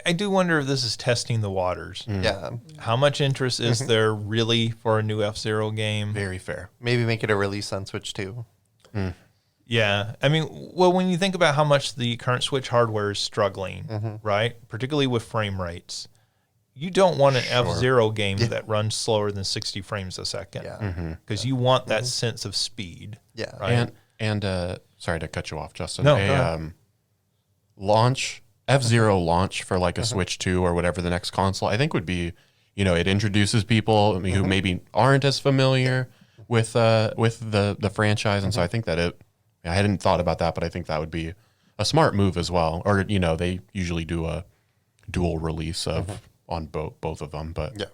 S1: I do wonder if this is testing the waters.
S3: Yeah.
S1: How much interest is there really for a new F-Zero game?
S4: Very fair.
S3: Maybe make it a release on Switch too.
S1: Yeah. I mean, well, when you think about how much the current Switch hardware is struggling, right? Particularly with frame rates, you don't want an F-Zero game that runs slower than 60 frames a second. Because you want that sense of speed.
S3: Yeah.
S1: Right?
S4: And sorry to cut you off, Justin.
S1: No,
S4: F-Zero launch for like a Switch 2 or whatever the next console, I think would be, it introduces people who maybe aren't as familiar with the franchise. And so I think that I hadn't thought about that, but I think that would be a smart move as well. Or, they usually do a dual release on both of them. But yeah.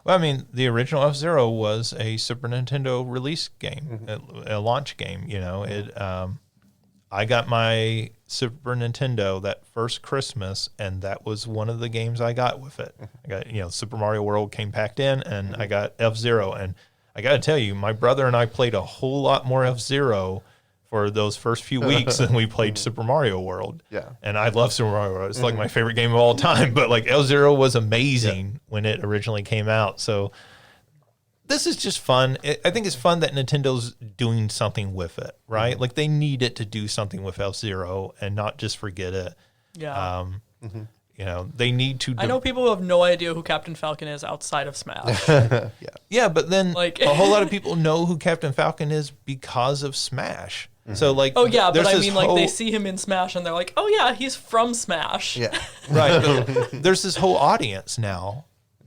S1: Well, I mean, the original F-Zero was a Super Nintendo release game, a launch game. I got my Super Nintendo that first Christmas, and that was one of the games I got with it. I got, Super Mario World came packed in, and I got F-Zero. And I got to tell you, my brother and I played a whole lot more F-Zero for those first few weeks, and we played Super Mario World.
S3: Yeah.
S1: And I love Super Mario World. It's like my favorite game of all time. But like F-Zero was amazing when it originally came out. So this is just fun. I think it's fun that Nintendo's doing something with it, right? Like they need it to do something with F-Zero and not just forget it.
S2: Yeah.
S1: You know, they need to.
S2: I know people who have no idea who Captain Falcon is outside of Smash.
S1: Yeah, but then
S2: Like-
S1: a whole lot of people know who Captain Falcon is because of Smash. So like,
S2: Oh yeah, but
S1: there's
S2: I
S1: this
S2: mean, like
S1: whole-
S2: they see him in Smash and they're like, "Oh yeah, he's from Smash."
S3: Yeah.
S1: right. But there's this whole audience now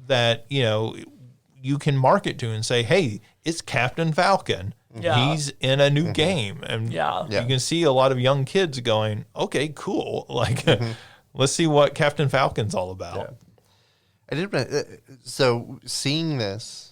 S1: that you can market to and say, "Hey, it's Captain Falcon.
S2: Yeah.
S1: He's in a new game," and
S2: Yeah.
S3: Yeah.
S1: you can see a lot of young kids going, "Okay, cool. Like, let's see what Captain Falcon's all about."
S3: I did. So seeing this,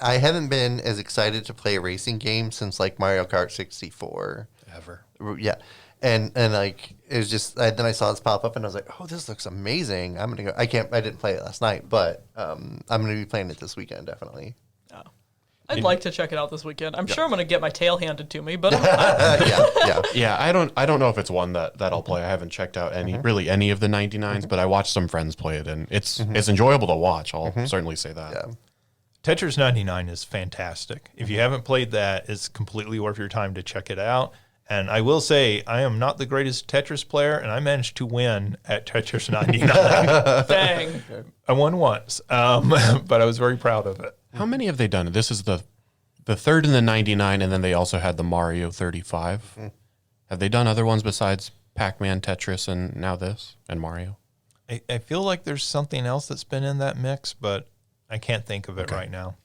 S3: I haven't been as excited to play a racing game since like Mario Kart 64.
S4: Ever.
S3: Yeah. And like it was just then I saw this pop up and I was like, oh, this looks amazing. I'm gonna go. I didn't play it last night, but I'm gonna be playing it this weekend definitely.
S2: Yeah. I'd like to check it out this weekend. I'm sure I'm gonna get my tail handed to me, but
S3: Yeah.
S4: Yeah, I don't know if it's one that I'll play. I haven't checked out any of the 99s, but I watched some friends play it, and it's enjoyable to watch. I'll certainly say that.
S3: Yeah.
S1: Tetris 99 is fantastic. If you haven't played that, it's completely worth your time to check it out. And I will say, I am not the greatest Tetris player, and I managed to win at Tetris 99.
S2: dang.
S1: I won once, but I was very proud of it.
S4: How many have they done? This is the third in the 99, and then they also had the Mario 35. Have they done other ones besides Pac-Man, Tetris, and now this, and Mario?
S1: I feel like there's something else that's been in that mix, but I can't think of it right now.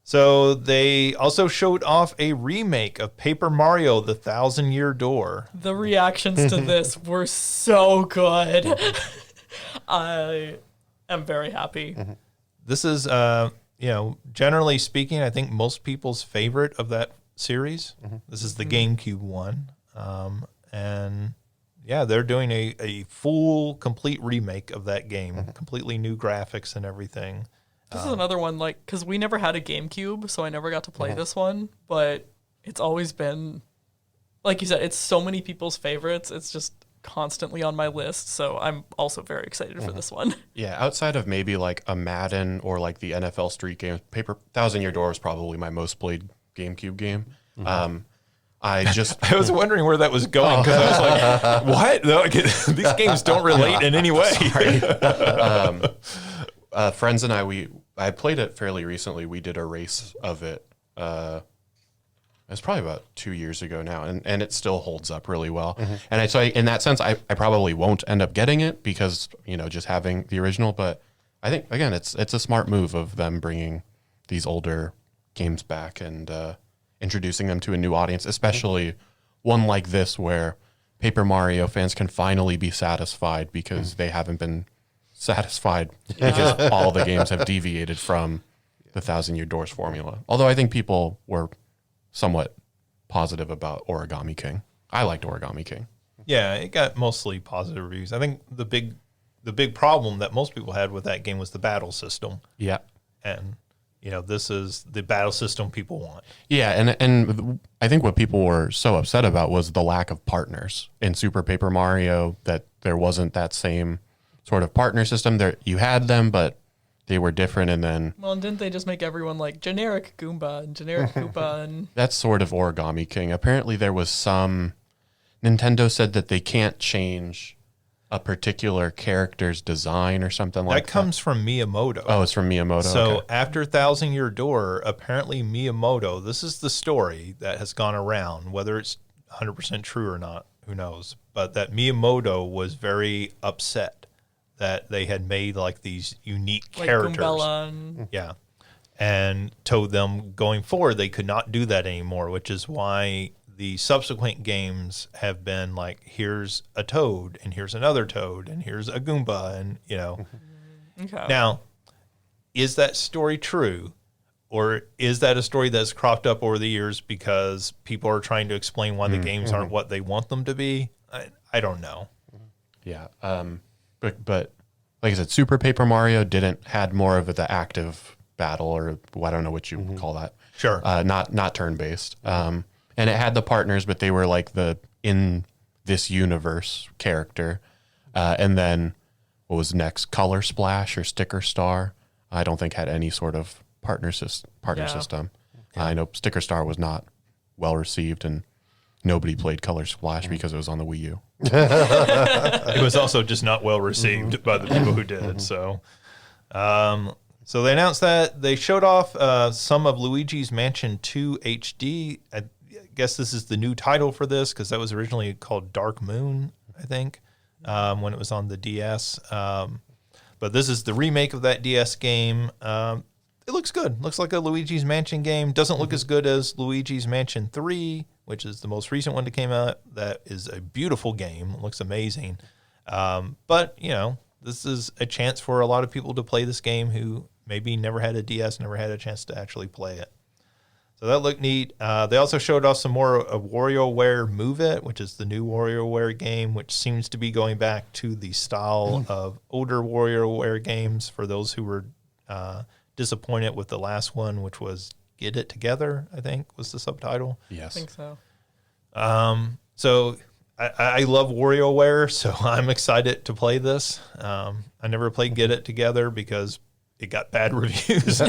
S1: So they also showed off a remake of Paper Mario: The Thousand-Year Door.
S2: The reactions to this were so good. I am very happy.
S1: This is, generally speaking, I think most people's favorite of that series. This is the GameCube one. And yeah, they're doing a full, complete remake of that game, completely new graphics and everything.
S2: This is another one, like, because we never had a GameCube, so I never got to play this one, but it's always been, like you said, it's so many people's favorites. It's just constantly on my list, so I'm also very excited for this one.
S4: Yeah, outside of maybe like a Madden or like the NFL Street game, Paper Thousand Year Door is probably my most played GameCube game. I
S1: was wondering where that was going because I was like, what? No, these games don't relate in any way.
S4: Friends and I played it fairly recently. We did a race of it. It's probably about 2 years ago now, and it still holds up really well. And so in that sense, I probably won't end up getting it because just having the original. But I think again, it's a smart move of them bringing these older games back and introducing them to a new audience, especially one like this where Paper Mario fans can finally be satisfied because they haven't been satisfied because all the games have deviated from the Thousand Year Doors formula. Although I think people were somewhat positive about Origami King. I liked Origami King.
S1: Yeah, it got mostly positive reviews. I think the big problem that most people had with that game was the battle system.
S4: Yeah.
S1: And this is the battle system people want.
S4: Yeah, and I think what people were so upset about was the lack of partners in Super Paper Mario, that there wasn't that same sort of partner system. There you had them, but they were different. And then
S2: Well, and didn't they just make everyone like generic Goomba and generic Koopa and
S4: that's sort of Origami King. Apparently there was Nintendo said that they can't change a particular character's design or something like that.
S1: That comes from Miyamoto.
S4: Oh, it's from Miyamoto.
S1: So
S4: okay.
S1: after Thousand Year Door, apparently Miyamoto, this is the story that has gone around, whether it's 100% true or not, who knows, but that Miyamoto was very upset that they had made like these unique
S2: like
S1: characters.
S2: Goombella and
S1: Yeah. And told them going forward they could not do that anymore, which is why the subsequent games have been like, here's a Toad, and here's another Toad, and here's a Goomba, and
S2: okay.
S1: Now, is that story true? Or is that a story that's cropped up over the years because people are trying to explain why the games aren't what they want them to be? I don't know.
S4: Yeah. But like I said, Super Paper Mario had more of the active battle, or I don't know what you call that.
S1: Sure.
S4: Not turn based. And it had the partners, but they were like the in this universe character. And then what was next? Color Splash or Sticker Star. I don't think had any sort of partner system. I know Sticker Star was not well received, and nobody played Color Splash because it was on the Wii U.
S1: It was also just not well received by the people who did it. So, so they announced that they showed off some of Luigi's Mansion 2 HD. I guess this is the new title for this because that was originally called Dark Moon, I think, when it was on the DS. But this is the remake of that DS game. It looks good. Looks like a Luigi's Mansion game. Doesn't look as good as Luigi's Mansion 3, which is the most recent one that came out. That is a beautiful game. It looks amazing. But, you know, this is a chance for a lot of people to play this game who maybe never had a DS, never had a chance to actually play it. So that looked neat. They also showed off some more of WarioWare Move It, which is the new WarioWare game, which seems to be going back to the style of older WarioWare games for those who were disappointed with the last one, which was Get It Together, I think was the subtitle.
S4: Yes.
S2: I think so.
S1: So I love WarioWare, so I'm excited to play this. I never played Get It Together because it got bad reviews.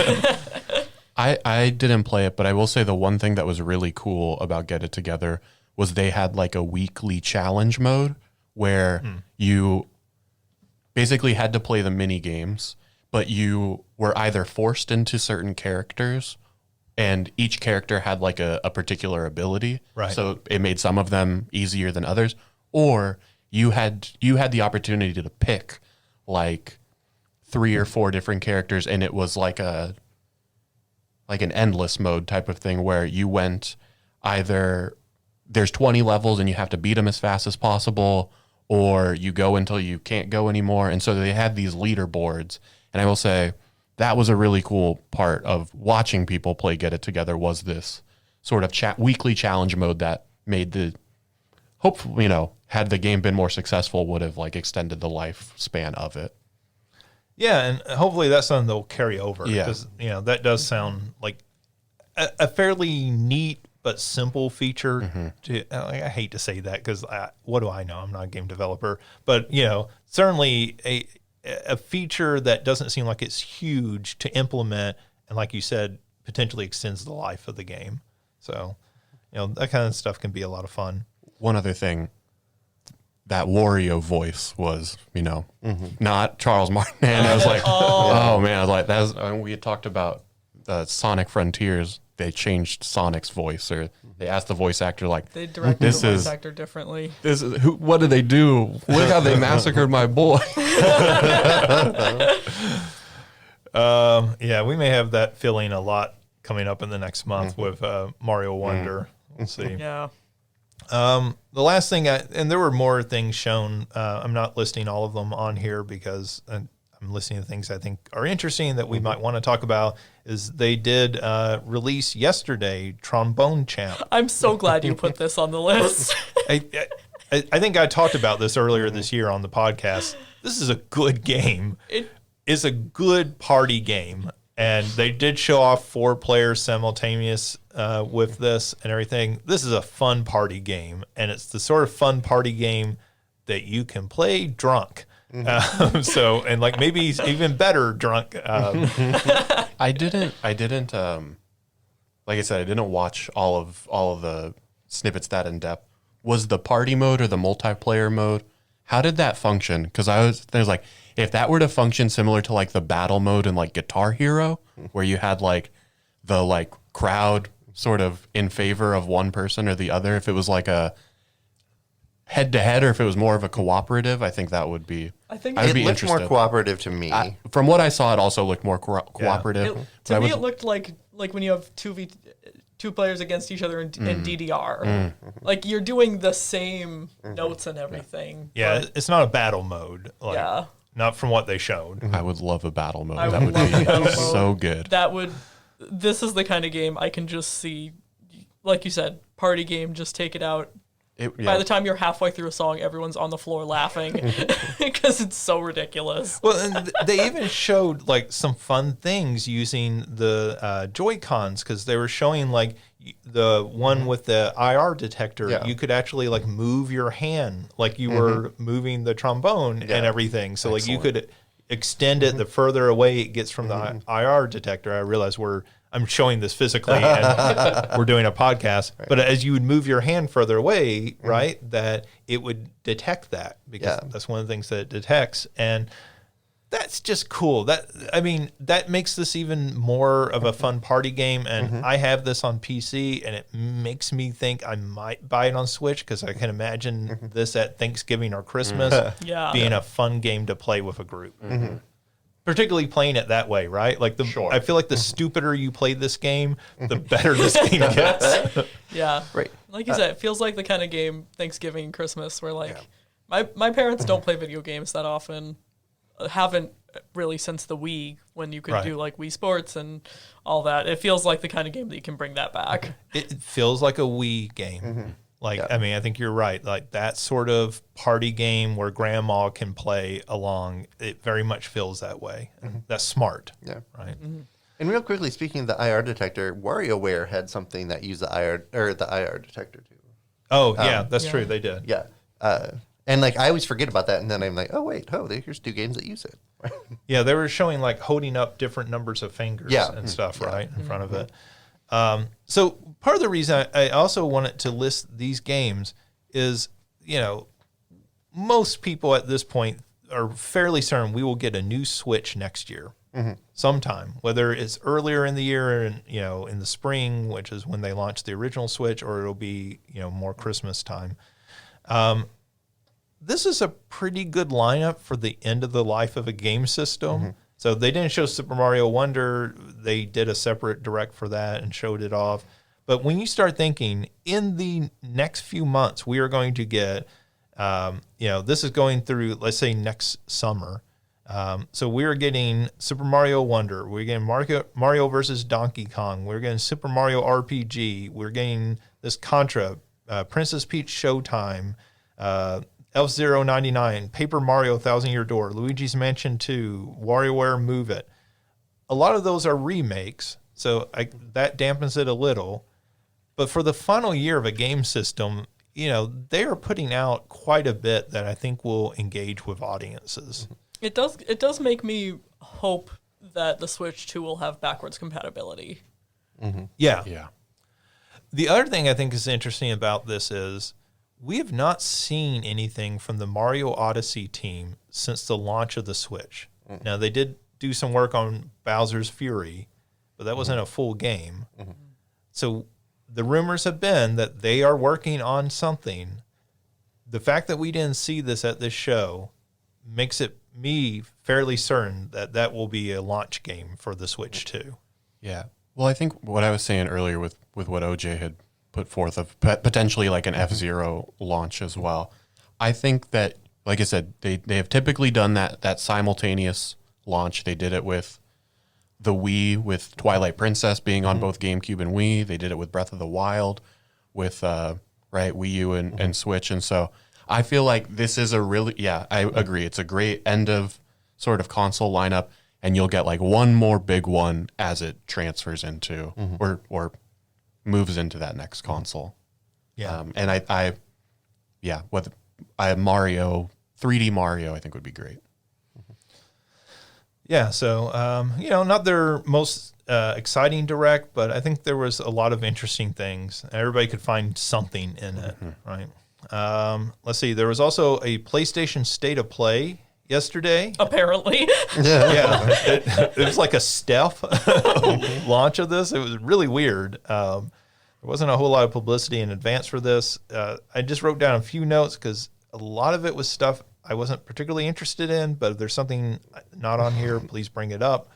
S4: I didn't play it, but I will say the one thing that was really cool about Get It Together was they had like a weekly challenge mode where you basically had to play the mini games, but you were either forced into certain characters, and each character had like a particular ability.
S1: Right.
S4: So it made some of them easier than others, or you had the opportunity to pick like 3 or 4 different characters, and it was like an endless mode type of thing where you went either there's 20 levels and you have to beat them as fast as possible, or you go until you can't go anymore. And so they had these leaderboards. And I will say that was a really cool part of watching people play Get It Together, was this sort of weekly challenge mode that made hopefully, you know, had the game been more successful, would have like extended the lifespan of it.
S1: Yeah, and hopefully that's something they'll carry over.
S4: Yeah.
S1: Because, you know, that does sound like a fairly neat but simple feature. I hate to say that because what do I know? I'm not a game developer. But, you know, certainly a feature that doesn't seem like it's huge to implement, and like you said, potentially extends the life of the game. So, you know, that kind of stuff can be a lot of fun.
S4: One other thing, that Wario voice was, you know, not Charles Martinet. I was like, oh man, I was like, we had talked about Sonic Frontiers. They changed Sonic's voice, or they asked the voice actor, like,
S2: They directed the voice actor differently.
S4: What did they do? Look how they massacred my boy.
S1: Yeah, we may have that feeling a lot coming up in the next month with Mario Wonder. We'll see.
S2: Yeah.
S1: The last thing, and there were more things shown. I'm not listing all of them on here because I'm listening to things I think are interesting that we might want to talk about. Is they did release yesterday Trombone Champ.
S2: I'm so glad you put this on the list.
S1: I think I talked about this earlier this year on the podcast. This is a good game. It's a good party game. And they did show off 4 players simultaneous with this and everything. This is a fun party game, and it's the sort of fun party game that you can play drunk. So, and like maybe even better drunk.
S4: I didn't. Like I said, I didn't watch all of the snippets that in depth. Was the party mode or the multiplayer mode? How did that function? Because I was like, if that were to function similar to like the battle mode in like Guitar Hero, where you had like the like crowd sort of in favor of one person or the other, if it was like a head to head or if it was more of a cooperative, I think that would be.
S2: I think
S3: It looked more cooperative to me.
S4: From what I saw, it also looked more cooperative.
S2: To me, it looked like when you have two players against each other in DDR. Like you're doing the same notes and everything.
S1: Yeah, it's not a battle mode. Like,
S2: Yeah.
S1: Not from what they showed.
S4: I would love a battle mode.
S2: I
S4: That
S2: would
S4: would
S2: love a battle
S4: be
S2: mode.
S4: so good.
S2: This is the kind of game I can just see, like you said, party game, just take it out, By the time you're halfway through a song, everyone's on the floor laughing because it's so ridiculous.
S1: Well, and they even showed like some fun things using the Joy-Cons, because they were showing like the one with the IR detector.
S3: Yeah.
S1: You could actually like move your hand like you were moving the trombone and everything. So like you could extend it the further away it gets from the IR detector. I realize I'm showing this physically and we're doing a podcast, but as you would move your hand further away, right, that it would detect that, because that's one of the things that it detects. And that's just cool. That makes this even more of a fun party game. And I have this on PC, and it makes me think I might buy it on Switch, because I can imagine this at Thanksgiving or Christmas being a fun game to play with a group. Particularly playing it that way, right? Like I feel like the stupider you play this game, the better this game gets.
S2: Yeah.
S3: Right.
S2: Like you said, it feels like the kind of game Thanksgiving and Christmas where like my parents don't play video games that often. Haven't really since the Wii, when you could do like Wii Sports and all that. It feels like the kind of game that you can bring that back.
S1: It feels like a Wii game. Like, I mean, I think you're right. Like that sort of party game where grandma can play along, it very much feels that way. That's smart. Yeah. Right.
S3: And real quickly, speaking of the IR detector, WarioWare had something that used the IR detector too.
S1: Oh, yeah, that's true. They did.
S3: Yeah. And like I always forget about that, and then I'm like, oh wait, here's 2 games that use it.
S1: Yeah, they were showing like holding up different numbers of fingers and stuff, right, in front of it. So part of the reason I also wanted to list these games is, most people at this point are fairly certain we will get a new Switch next year sometime, whether it's earlier in the year and, in the spring, which is when they launched the original Switch, or it'll be, more Christmas time. This is a pretty good lineup for the end of the life of a game system. So they didn't show Super Mario Wonder. They did a separate direct for that and showed it off. But when you start thinking, in the next few months, we are going to get, this is going through, let's say, next summer. So we're getting Super Mario Wonder. We're getting Mario versus Donkey Kong. We're getting Super Mario RPG. We're getting this Contra, Princess Peach Showtime, F-Zero 99, Paper Mario 1000 Year Door, Luigi's Mansion 2, WarioWare Move It. A lot of those are remakes, so that dampens it a little. But for the final year of a game system, they are putting out quite a bit that I think will engage with audiences.
S2: It does make me hope that the Switch 2 will have backwards compatibility.
S1: Yeah. The other thing I think is interesting about this is we have not seen anything from the Mario Odyssey team since the launch of the Switch. Now, they did do some work on Bowser's Fury, but that wasn't a full game. So the rumors have been that they are working on something. The fact that we didn't see this at this show makes me fairly certain that will be a launch game for the Switch 2.
S4: Yeah. Well, I think what I was saying earlier with what OJ had put forth of potentially like an F-Zero launch as well. I think that, like I said, they have typically done that simultaneous launch. They did it with the Wii, with Twilight Princess being on both GameCube and Wii. They did it with Breath of the Wild, with Wii U and Switch. And so I feel like this is I agree. It's a great end of sort of console lineup, and you'll get like one more big one as it transfers into or moves into that next console.
S1: Yeah.
S4: And Mario, 3D Mario, I think would be great.
S1: Yeah. So, not their most exciting direct, but I think there was a lot of interesting things. Everybody could find something in it, right? Let's see. There was also a PlayStation State of Play yesterday.
S2: Apparently.
S1: Yeah. It was like a step launch of this. It was really weird. There wasn't a whole lot of publicity in advance for this. I just wrote down a few notes because a lot of it was stuff I wasn't particularly interested in, but if there's something not on here, please bring it up.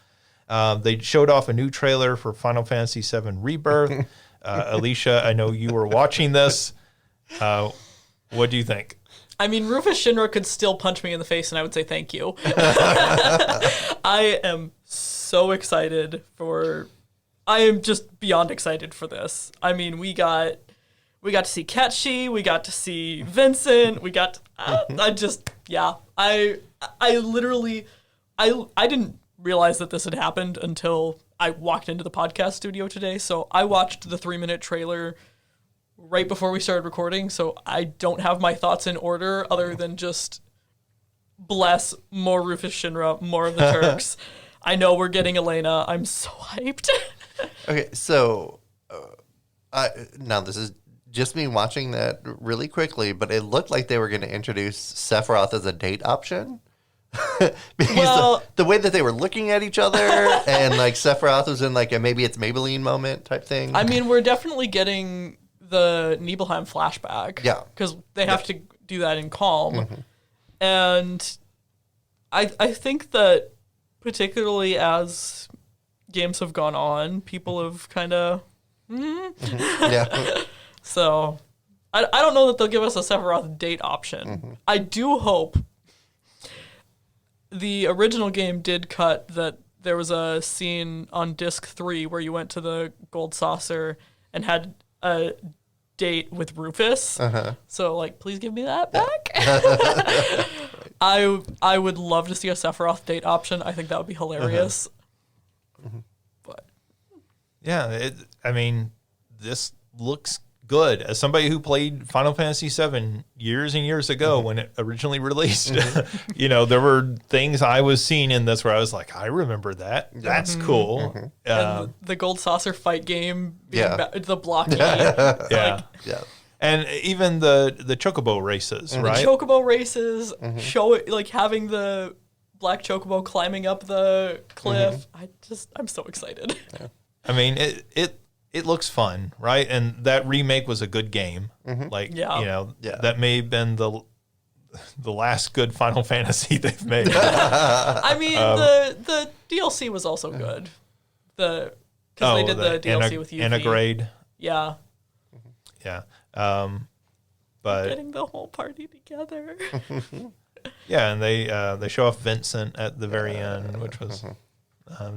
S1: They showed off a new trailer for Final Fantasy VII Rebirth. Alicia, I know you were watching this. What do you think?
S2: I mean, Rufus Shinra could still punch me in the face and I would say thank you. I am so excited I am just beyond excited for this. I mean, we got We got to see Ketchy. We got to see Vincent. We got. I literally, I didn't realize that this had happened until I walked into the podcast studio today. So I watched the 3-minute trailer right before we started recording. So I don't have my thoughts in order other than just bless more Rufus Shinra, more of the Turks. I know we're getting Elena. I'm so hyped.
S3: Okay, so now this is just me watching that really quickly, but it looked like they were going to introduce Sephiroth as a date option. Because the way that they were looking at each other and like Sephiroth was in like a maybe it's Maybelline moment type thing.
S2: I mean, we're definitely getting the Nibelheim flashback.
S3: Yeah.
S2: Because they have to do that in Calm. Mm-hmm. And I think that particularly as games have gone on, people have kind of...
S3: Yeah.
S2: So I don't know that they'll give us a Sephiroth date option. Mm-hmm. I do hope... The original game did cut that there was a scene on disc 3 where you went to the gold saucer and had a date with Rufus. Uh-huh. So, like, please give me that back. I would love to see a Sephiroth date option. I think that would be hilarious.
S3: Mm-hmm.
S2: But
S1: yeah, I mean, this looks good. As somebody who played Final Fantasy VII years and years ago when it originally released, you know, there were things I was seeing in this where I was like, I remember that. That's cool.
S2: Mm-hmm. And the Gold Saucer fight game, being the blocking.
S1: Yeah. And even the Chocobo races, right?
S2: The Chocobo races, show it, like having the black Chocobo climbing up the cliff. I'm so excited.
S1: Yeah. I mean, it looks fun, right? And that remake was a good game. Like, you know, that may have been the last good Final Fantasy they've made.
S2: I mean, the DLC was also good. Because they did the DLC with Yuffie.
S1: Integrate.
S2: Yeah.
S1: Yeah. But
S2: getting the whole party together.
S1: Yeah, and they show off Vincent at the very end, which was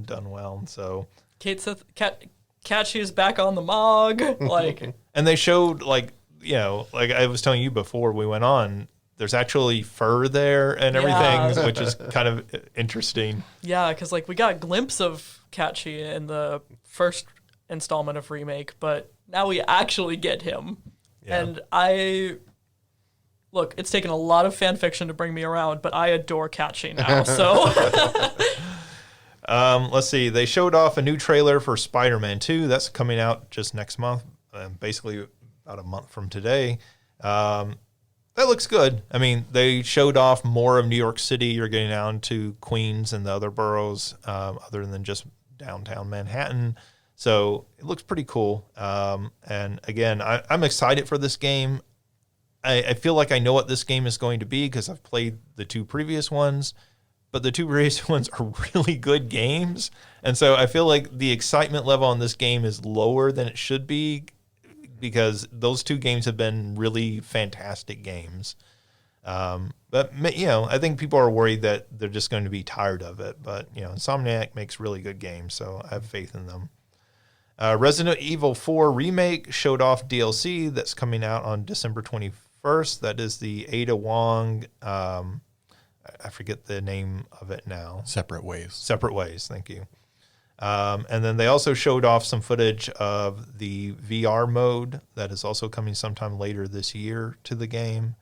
S1: done well. So Ketchy is back on the Mog, like, and they showed like I was telling you before we went on. There's actually fur there and everything, which is kind of interesting.
S2: Yeah, because like we got a glimpse of Ketchy in the first installment of Remake, but now we actually get him. Yeah. And look, it's taken a lot of fan fiction to bring me around, but I adore Ketchy now. So.
S1: Let's see. They showed off a new trailer for Spider-Man 2. That's coming out just next month, basically about a month from today. That looks good. I mean, they showed off more of New York City. You're getting down to Queens and the other boroughs, other than just downtown Manhattan. So it looks pretty cool. And again, I'm excited for this game. I feel like I know what this game is going to be because I've played the two previous ones. But the two previous ones are really good games. And so I feel like the excitement level on this game is lower than it should be because those two games have been really fantastic games. But, I think people are worried that they're just going to be tired of it. But, Insomniac makes really good games, so I have faith in them. Resident Evil 4 Remake showed off DLC that's coming out on December 21st. That is the Ada Wong... I forget the name of it now.
S4: Separate Ways.
S1: Separate Ways, thank you. And then they also showed off some footage of the VR mode that is also coming sometime later this year to the game.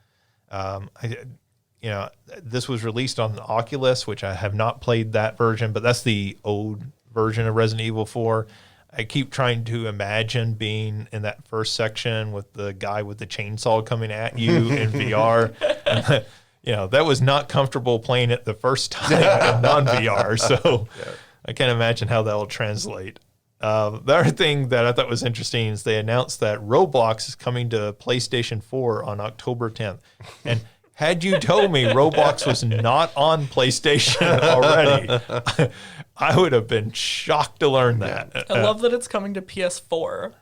S1: This was released on the Oculus, which I have not played that version, but that's the old version of Resident Evil 4. I keep trying to imagine being in that first section with the guy with the chainsaw coming at you in VR. That was not comfortable playing it the first time in non-VR, so I can't imagine how that will translate. The other thing that I thought was interesting is they announced that Roblox is coming to PlayStation 4 on October 10th. And had you told me Roblox was not on PlayStation already, I would have been shocked to learn that.
S2: I love that it's coming to PS4.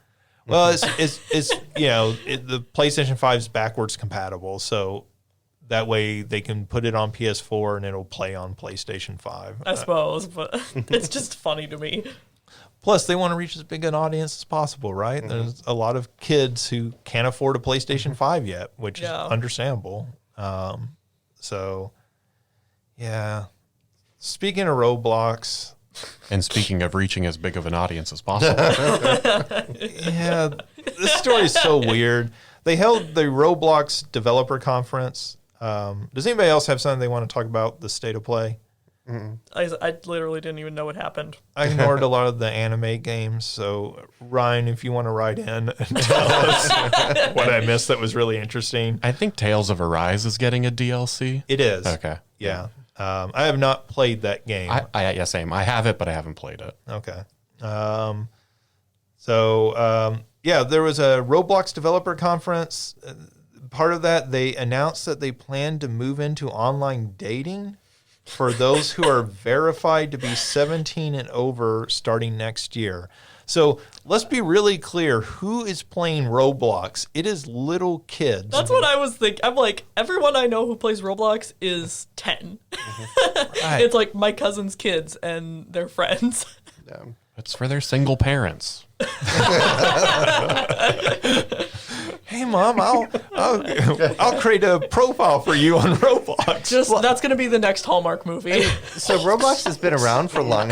S1: Well, the PlayStation 5 is backwards compatible, so that way they can put it on PS4 and it'll play on PlayStation 5.
S2: I suppose, but it's just funny to me.
S1: Plus, they want to reach as big an audience as possible, right? There's a lot of kids who can't afford a PlayStation 5 yet, which is understandable. So, yeah. Speaking of Roblox...
S4: And speaking of reaching as big of an audience as possible.
S1: Yeah, this story is so weird. They held the Roblox developer conference. Does anybody else have something they want to talk about the state of play?
S2: I literally didn't even know what happened.
S1: I ignored a lot of the anime games, so Ryan, if you want to write in and tell us what I missed that was really interesting.
S4: I think Tales of Arise is getting a DLC.
S1: It is.
S4: Okay.
S1: Yeah. I have not played that game.
S4: Yeah, same. I have it, but I haven't played it.
S1: Okay. Yeah, there was a Roblox developer conference. Part of that, they announced that they plan to move into online dating for those who are verified to be 17 and over starting next year. So let's be really clear. Who is playing Roblox? It is little kids.
S2: That's what I was thinking. I'm like, everyone I know who plays Roblox is 10.
S1: Right.
S2: It's like my cousin's kids and their friends.
S3: Yeah.
S4: It's for their single parents.
S1: Hey, Mom, I'll create a profile for you on Roblox.
S2: That's going to be the next Hallmark movie.
S3: So Roblox has been around for long.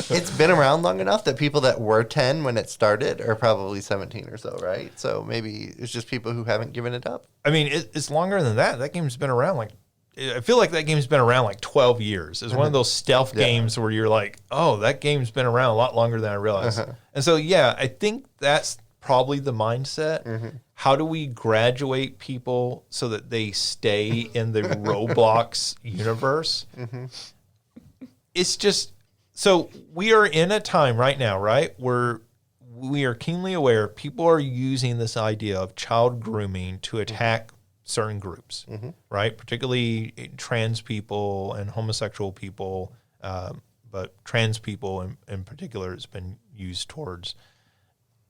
S3: It's been around long enough that people that were 10 when it started are probably 17 or so, right? So maybe it's just people who haven't given it up.
S1: I mean, it's longer than that. That game's been around I feel like that game's been around 12 years. It's one of those stealth games where you're like, oh, that game's been around a lot longer than I realized. And so, yeah, I think that's probably the mindset. How do we graduate people so that they stay in the Roblox universe? It's just, so we are in a time right now, right, where we are keenly aware people are using this idea of child grooming to attack certain groups, right? Particularly trans people and homosexual people, but trans people in particular has been used towards.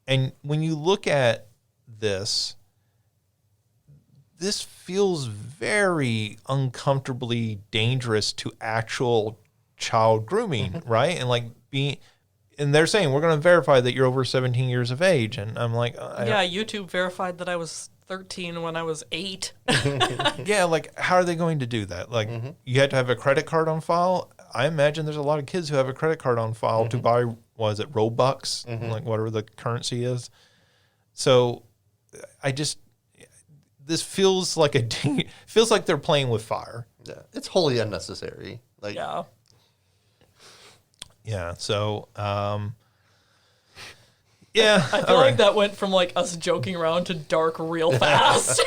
S1: And when you look at this feels very uncomfortably dangerous to actual child grooming, right? And they're saying, we're going to verify that you're over 17 years of age. And I'm like,
S2: YouTube verified that I was 13 when I was 8.
S1: Yeah, how are they going to do that? You had to have a credit card on file. I imagine there's a lot of kids who have a credit card on file to buy, Robux, whatever the currency is. So this feels like feels like they're playing with fire.
S3: Yeah, it's wholly unnecessary.
S1: Yeah. So,
S2: I feel like that went from us joking around to dark real fast.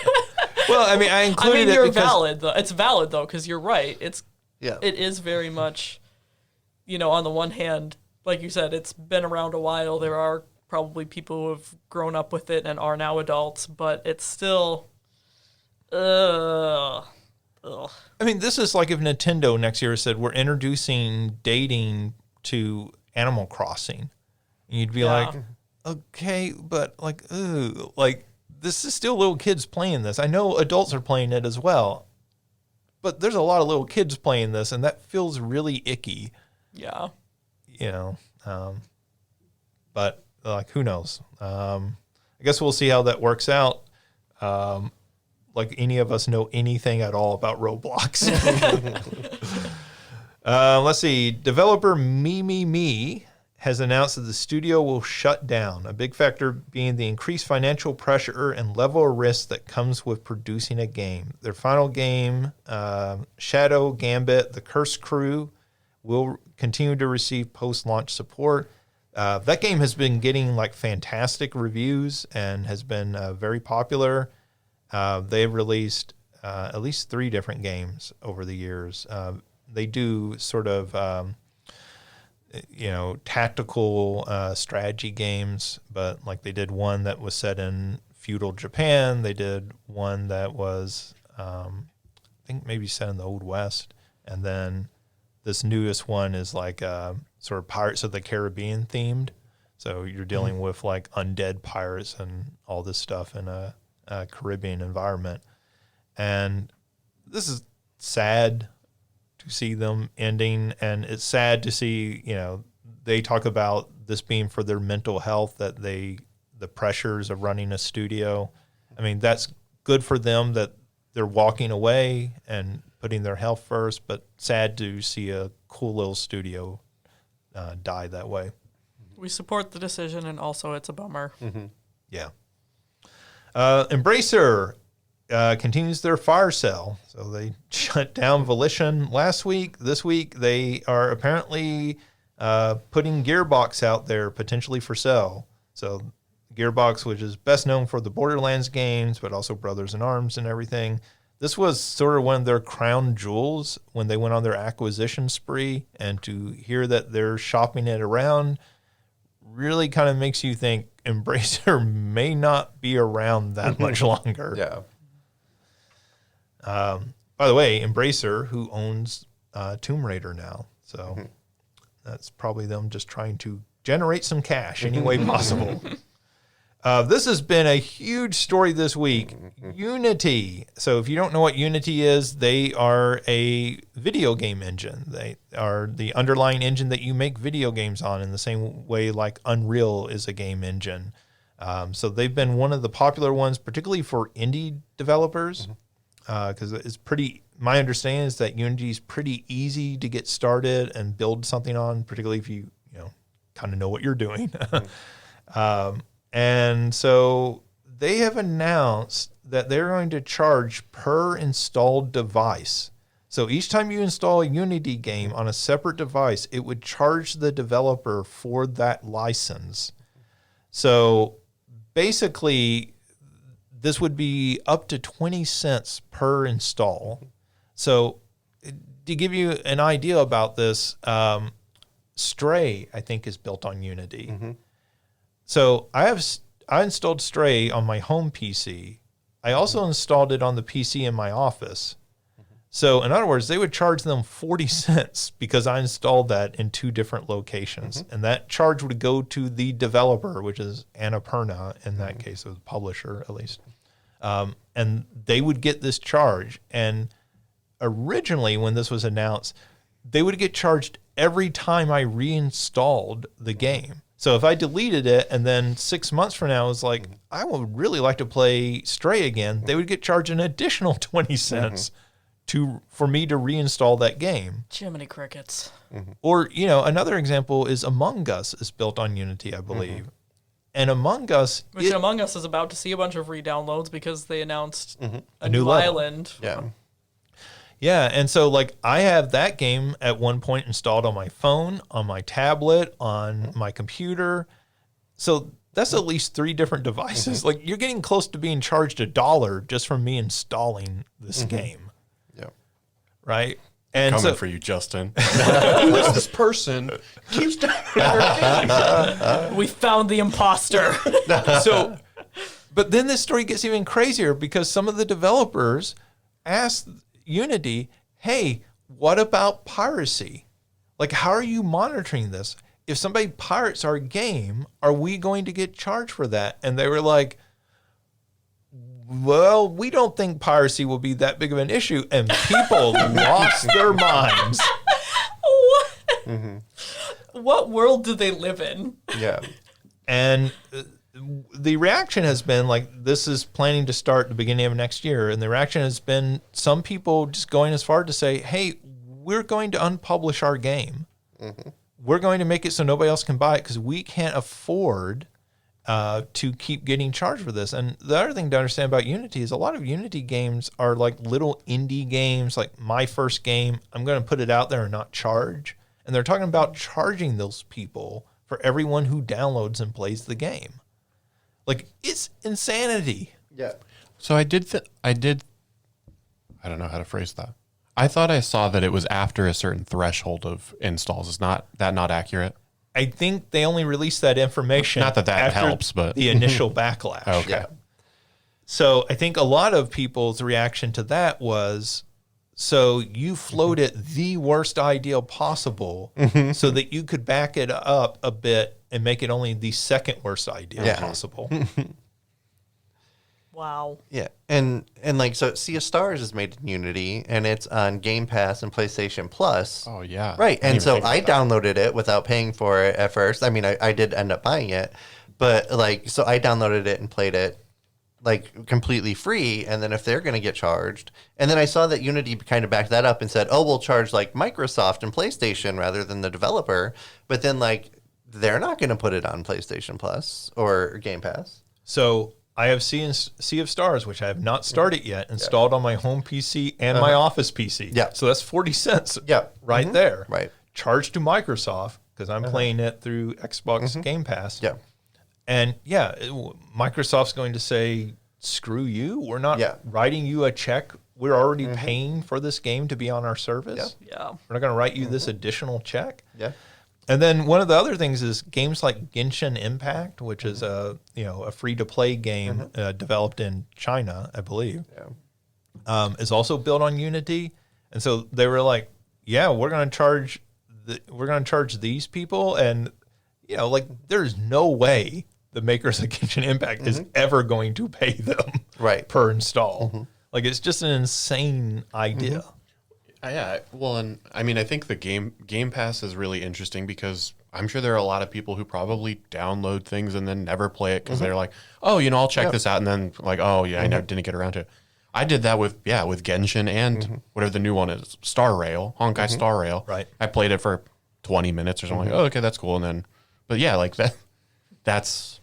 S1: Well, I mean, I included
S2: you're
S1: it because
S2: valid though. It's valid though because you're right. It is very much, on the one hand, like you said, it's been around a while. There are probably people who have grown up with it and are now adults, but it's still, ugh.
S1: I mean, this is like if Nintendo next year said we're introducing dating to Animal Crossing, and you'd be like, okay, but this is still little kids playing this. I know adults are playing it as well, but there's a lot of little kids playing this, and that feels really icky.
S2: Yeah.
S1: But who knows? I guess we'll see how that works out. Any of us know anything at all about Roblox. Let's see. Developer Me has announced that the studio will shut down, a big factor being the increased financial pressure and level of risk that comes with producing a game. Their final game, Shadow Gambit, The Cursed Crew, will continue to receive post-launch support. That game has been getting fantastic reviews and has been very popular. They've released at least 3 different games over the years. They do sort of, tactical strategy games, but they did one that was set in feudal Japan. They did one that was, I think maybe set in the Old West. And then this newest one is sort of Pirates of the Caribbean themed. So you're dealing with undead pirates and all this stuff in a Caribbean environment. And this is sad, to see them ending, and it's sad to see, they talk about this being for their mental health, that the pressures of running a studio. I mean, that's good for them that they're walking away and putting their health first, but sad to see a cool little studio die that way.
S2: We support the decision, and also it's a bummer.
S1: Yeah. Embracer continues their fire sale. So they shut down Volition last week. This week, they are apparently putting Gearbox out there potentially for sale. So Gearbox, which is best known for the Borderlands games, but also Brothers in Arms and everything. This was sort of one of their crown jewels when they went on their acquisition spree, and to hear that they're shopping it around really kind of makes you think Embracer may not be around that much longer.
S3: Yeah.
S1: By the way, Embracer, who owns Tomb Raider now, so that's probably them just trying to generate some cash any way possible. This has been a huge story this week. Unity. So if you don't know what Unity is, they are a video game engine. They are the underlying engine that you make video games on, in the same way like Unreal is a game engine. So they've been one of the popular ones, particularly for indie developers, because it's pretty. My understanding is that Unity is pretty easy to get started and build something on, particularly if you kind of know what you're doing. And so they have announced that they're going to charge per installed device. So each time you install a Unity game on a separate device, it would charge the developer for that license. So basically, this would be up to 20 cents per install. So to give you an idea about this, Stray, I think, is built on Unity. So I installed Stray on my home PC. I also installed it on the PC in my office. So in other words, they would charge them 40 cents because I installed that in 2 different locations. And that charge would go to the developer, which is Annapurna in that case, or the publisher at least. And they would get this charge. And originally when this was announced, they would get charged every time I reinstalled the game. So if I deleted it and then 6 months from now I was like, I would really like to play Stray again, they would get charged an additional 20 cents for me to reinstall that game.
S2: Jiminy crickets.
S1: Or, another example is Among Us is built on Unity, I believe. And Among Us...
S2: Which Among Us is about to see a bunch of re-downloads because they announced a
S1: new
S2: new
S1: level.
S2: island.
S3: Yeah.
S1: Yeah, and so I have that game at one point installed on my phone, on my tablet, on my computer. So that's at least 3 different devices. You're getting close to being charged $1 just from me installing this game.
S3: Yeah.
S1: Right? And
S4: Coming
S1: so,
S4: for you, Justin.
S5: Who is this person? Keeps
S2: We found the imposter.
S1: but then this story gets even crazier because some of the developers asked Unity, hey, what about piracy? How are you monitoring this? If somebody pirates our game, are we going to get charged for that? And they were like, well, we don't think piracy will be that big of an issue. And people lost their minds.
S2: What? What world do they live in?
S3: Yeah.
S1: And the reaction has been this is planning to start the beginning of next year. And the reaction has been some people just going as far to say, hey, we're going to unpublish our game. We're going to make it so nobody else can buy it because we can't afford to keep getting charged for this. And the other thing to understand about Unity is a lot of Unity games are little indie games, like my first game. I'm going to put it out there and not charge. And they're talking about charging those people for everyone who downloads and plays the game. It's insanity.
S3: Yeah.
S4: So I don't know how to phrase that. I thought I saw that it was after a certain threshold of installs. Is that not accurate?
S1: I think they only released that information.
S4: Not that
S1: after
S4: helps, but
S1: the initial backlash.
S4: Okay.
S3: Yeah.
S1: So I think a lot of people's reaction to that was, so you floated the worst ideal possible so that you could back it up a bit and make it only the second worst idea possible.
S2: Wow.
S3: Yeah, and like so, Sea of Stars is made in Unity, and it's on Game Pass and PlayStation Plus.
S4: Oh yeah,
S3: Right,
S4: I didn't
S3: and
S4: even
S3: so
S4: think about
S3: I
S4: that.
S3: downloaded it without paying for it at first. I mean, I did end up buying it, but like, so I downloaded it and played it like completely free. And then if they're going to get charged, and then I saw that Unity kind of backed that up and said, "Oh, we'll charge like Microsoft and PlayStation rather than the developer." But then like they're not going to put it on PlayStation Plus or Game Pass.
S1: So I have Sea of Stars, which I have not started yet, installed on my home PC and my office PC.
S3: Yeah.
S1: So that's 40 cents
S3: Yeah.
S1: right there.
S3: Right.
S1: Charged to Microsoft because I'm playing it through Xbox Game Pass.
S3: Yeah.
S1: And yeah, Microsoft's going to say, screw you. We're not writing you a check. We're already paying for this game to be on our service.
S2: Yeah.
S1: We're not going to write you this additional check.
S3: Yeah.
S1: And then one of the other things is games like Genshin Impact, which is a free to play game developed in China, I believe, is also built on Unity. And so they were like, "Yeah, we're going to charge these people," and like there's no way the makers of Genshin Impact is ever going to pay them per install. Like it's just an insane idea.
S4: Yeah, well, and I mean, I think the Game Pass is really interesting because I'm sure there are a lot of people who probably download things and then never play it because they're like, "Oh, I'll check this out," and then like, "Oh, yeah, I never didn't get around to it." I did that with Genshin and whatever the new one is, Star Rail, Honkai Star Rail.
S1: Right.
S4: I played it for 20 minutes or something. Like, oh, okay, that's cool, and then, but yeah, like that's.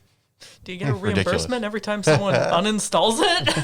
S2: Do you get a
S4: Ridiculous.
S2: reimbursement every time someone uninstalls it?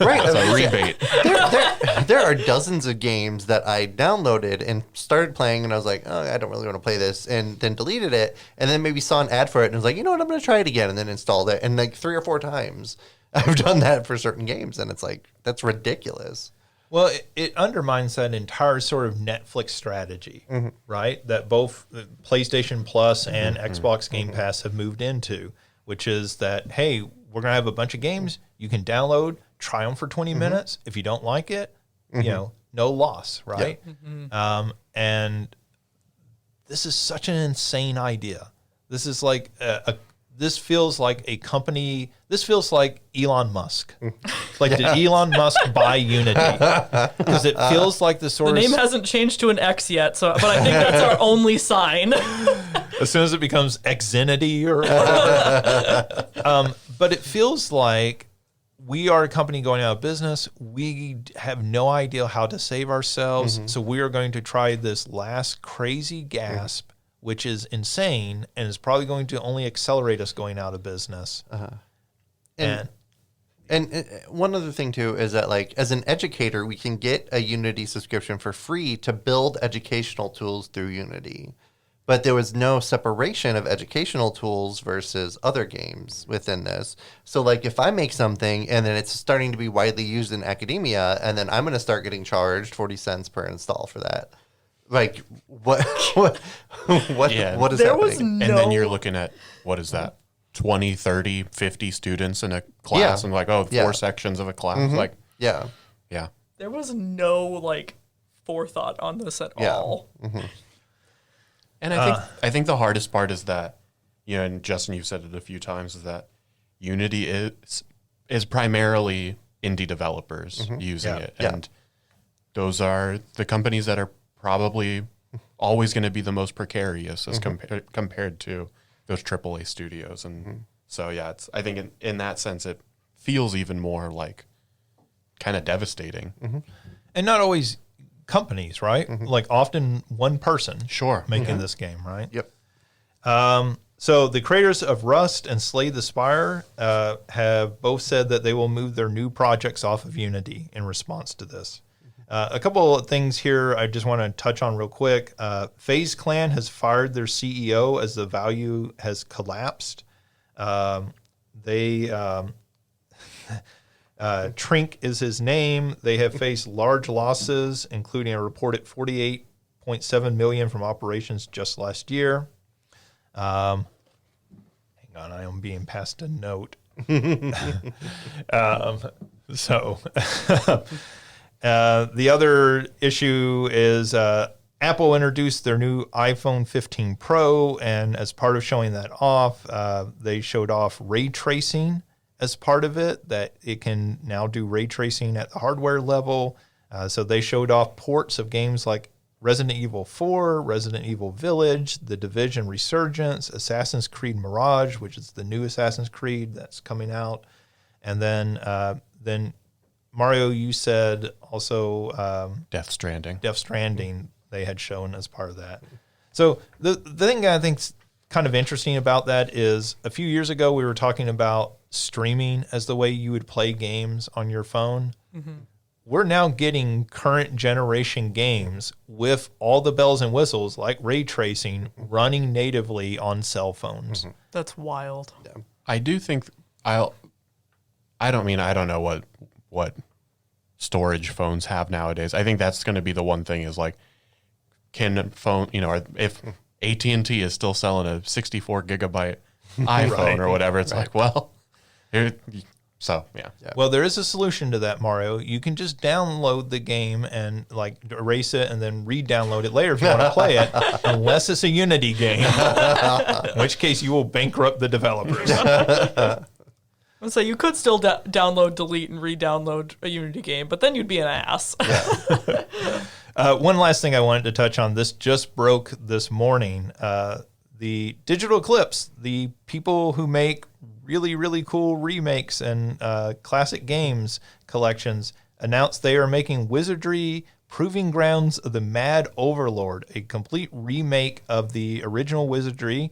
S3: Right.
S4: It's a rebate.
S3: There are dozens of games that I downloaded and started playing, and I was like, "Oh, I don't really want to play this," and then deleted it, and then maybe saw an ad for it, and was like, "You know what? I'm going to try it again," and then installed it, and like 3 or 4 times I've done that for certain games, and it's like that's ridiculous.
S1: Well, it undermines that entire sort of Netflix strategy, right? That both PlayStation Plus and Xbox Game Pass have moved into, which is that, hey, we're going to have a bunch of games you can download, try them for 20 minutes. If you don't like it, no loss, right? And this is such an insane idea. This is like this feels like a company. This feels like Elon Musk. Like, did Elon Musk buy Unity? Because it feels like the sort
S2: The
S1: of
S2: name hasn't changed to an X yet, but I think that's our only sign.
S1: as soon as it becomes Xfinity or whatever. But it feels like we are a company going out of business. We have no idea how to save ourselves. So we are going to try this last crazy gasp, which is insane and is probably going to only accelerate us going out of business. And
S3: one other thing too is that like as an educator, we can get a Unity subscription for free to build educational tools through Unity. But there was no separation of educational tools versus other games within this. So like if I make something and then it's starting to be widely used in academia, and then I'm going to start getting charged 40 cents per install for that. Like what what is
S2: There
S3: happening?
S2: was
S4: And then you're looking at, what is that? 20, 30, 50 students in a class, and like, 4 sections of a class. Like,
S3: yeah.
S2: There was no like forethought on this at all.
S4: and I think the hardest part is that, and Justin, you've said it a few times, is that Unity is primarily indie developers using it, and those are the companies that are probably always going to be the most precarious as compared to those AAA studios. And so, I think in that sense, it feels even more like kind of devastating.
S1: and not always companies, right? Like often one person making this game, right?
S3: Yep.
S1: So the creators of Rust and Slay the Spire have both said that they will move their new projects off of Unity in response to this. A couple of things here I just want to touch on real quick. FaZe Clan has fired their CEO as the value has collapsed. Trink is his name. They have faced large losses, including a reported $48.7 million from operations just last year. Hang on, I am being passed a note. The other issue is Apple introduced their new iPhone 15 Pro, and as part of showing that off, they showed off ray tracing as part of it, that it can now do ray tracing at the hardware level. So they showed off ports of games like Resident Evil 4, Resident Evil Village, The Division Resurgence, Assassin's Creed Mirage, which is the new Assassin's Creed that's coming out. And then Mario, you said also
S4: Death Stranding.
S1: Death Stranding they had shown as part of that. So the thing I think's kind of interesting about that is a few years ago we were talking about streaming as the way you would play games on your phone. Mm-hmm. We're now getting current generation games with all the bells and whistles like ray tracing running natively on cell phones. Mm-hmm.
S2: That's wild.
S3: Yeah.
S4: I do think I don't know what storage phones have nowadays. I think that's going to be the one thing is like, can phone, if AT&T is still selling a 64 gigabyte iPhone
S1: Right.
S4: or whatever, it's like, well, so yeah.
S1: Well, there is a solution to that, Mario. You can just download the game and like erase it and then re-download it later if you want to play it, unless it's a Unity game, in which case you will bankrupt the developers.
S2: So you could still download, delete, and re-download a Unity game, but then you'd be an ass.
S1: One last thing I wanted to touch on. This just broke this morning. The Digital Eclipse, the people who make really, really cool remakes and classic games collections, announced they are making Wizardry Proving Grounds of the Mad Overlord, a complete remake of the original Wizardry.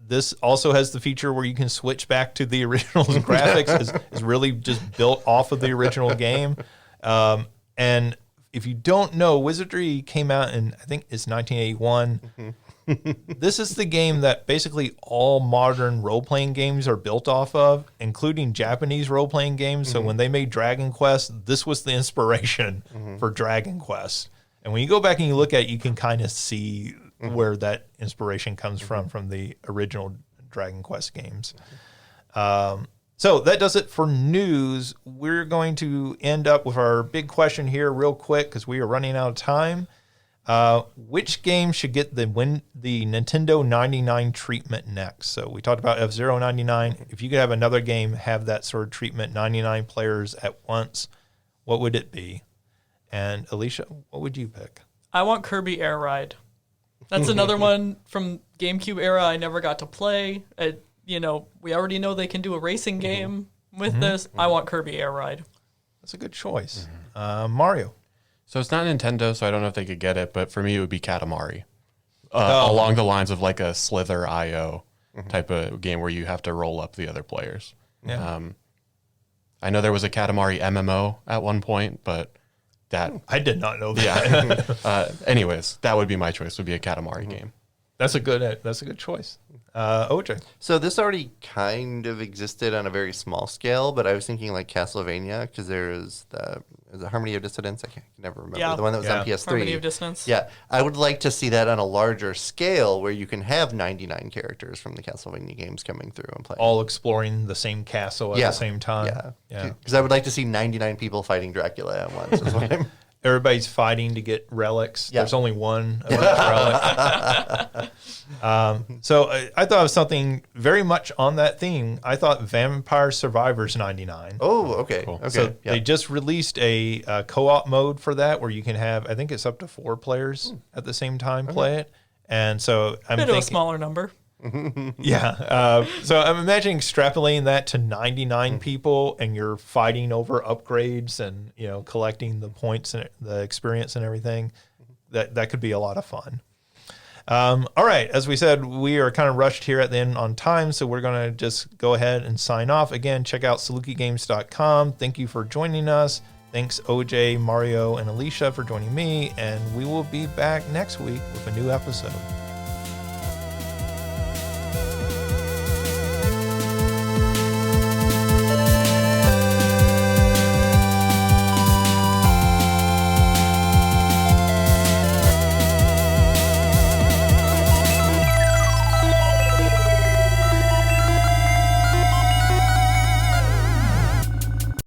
S1: This also has the feature where you can switch back to the original graphics. is really just built off of the original game. And if you don't know, Wizardry came out in, I think it's 1981. Mm-hmm. This is the game that basically all modern role-playing games are built off of, including Japanese role-playing games. Mm-hmm. So when they made Dragon Quest, this was the inspiration for Dragon Quest. And when you go back and you look at it, you can kind of see where that inspiration comes from the original Dragon Quest games. So that does it for news. We're going to end up with our big question here real quick because we are running out of time. Which game should get the Nintendo 99 treatment next? So we talked about F-Zero 99. If you could have another game have that sort of treatment, 99 players at once, what would it be? And Alicia, what would you pick?
S2: I want Kirby Air Ride. That's another one from GameCube era I never got to play. We already know they can do a racing game with this. I want Kirby Air Ride.
S1: That's a good choice. Mario.
S4: So it's not Nintendo, so I don't know if they could get it, but for me it would be Katamari. Along the lines of like a Slither IO type of game where you have to roll up the other players.
S1: Yeah.
S4: I know there was a Katamari MMO at one point, but
S1: I did not know that.
S4: Yeah. Anyways, that would be my choice, would be a Katamari game.
S1: That's a good choice. OJ.
S3: So this already kind of existed on a very small scale, but I was thinking like Castlevania because there's the Harmony of Dissonance. I can never remember the one that was on PS3.
S2: Harmony of Dissonance.
S3: Yeah, I would like to see that on a larger scale where you can have 99 characters from the Castlevania games coming through and playing.
S1: All exploring the same castle at the same time.
S3: Yeah, because I would like to see 99 people fighting Dracula at once. Is what I'm
S1: Everybody's fighting to get relics.
S3: Yeah.
S1: There's only one of each relic. So I thought of something very much on that theme. I thought Vampire Survivors 99.
S3: Oh, okay.
S4: Cool.
S3: Okay.
S1: So they just released a co-op mode for that where you can have, I think it's up to 4 players at the same time play it. And so I'm
S2: Bit
S1: thinking,
S2: of a smaller number.
S1: yeah. So I'm imagining extrapolating that to 99 people, and you're fighting over upgrades and collecting the points and the experience and everything. That could be a lot of fun. All right. As we said, we are kind of rushed here at the end on time, so we're going to just go ahead and sign off. Again, check out salukigames.com. Thank you for joining us. Thanks, OJ, Mario, and Alicia for joining me, and we will be back next week with a new episode.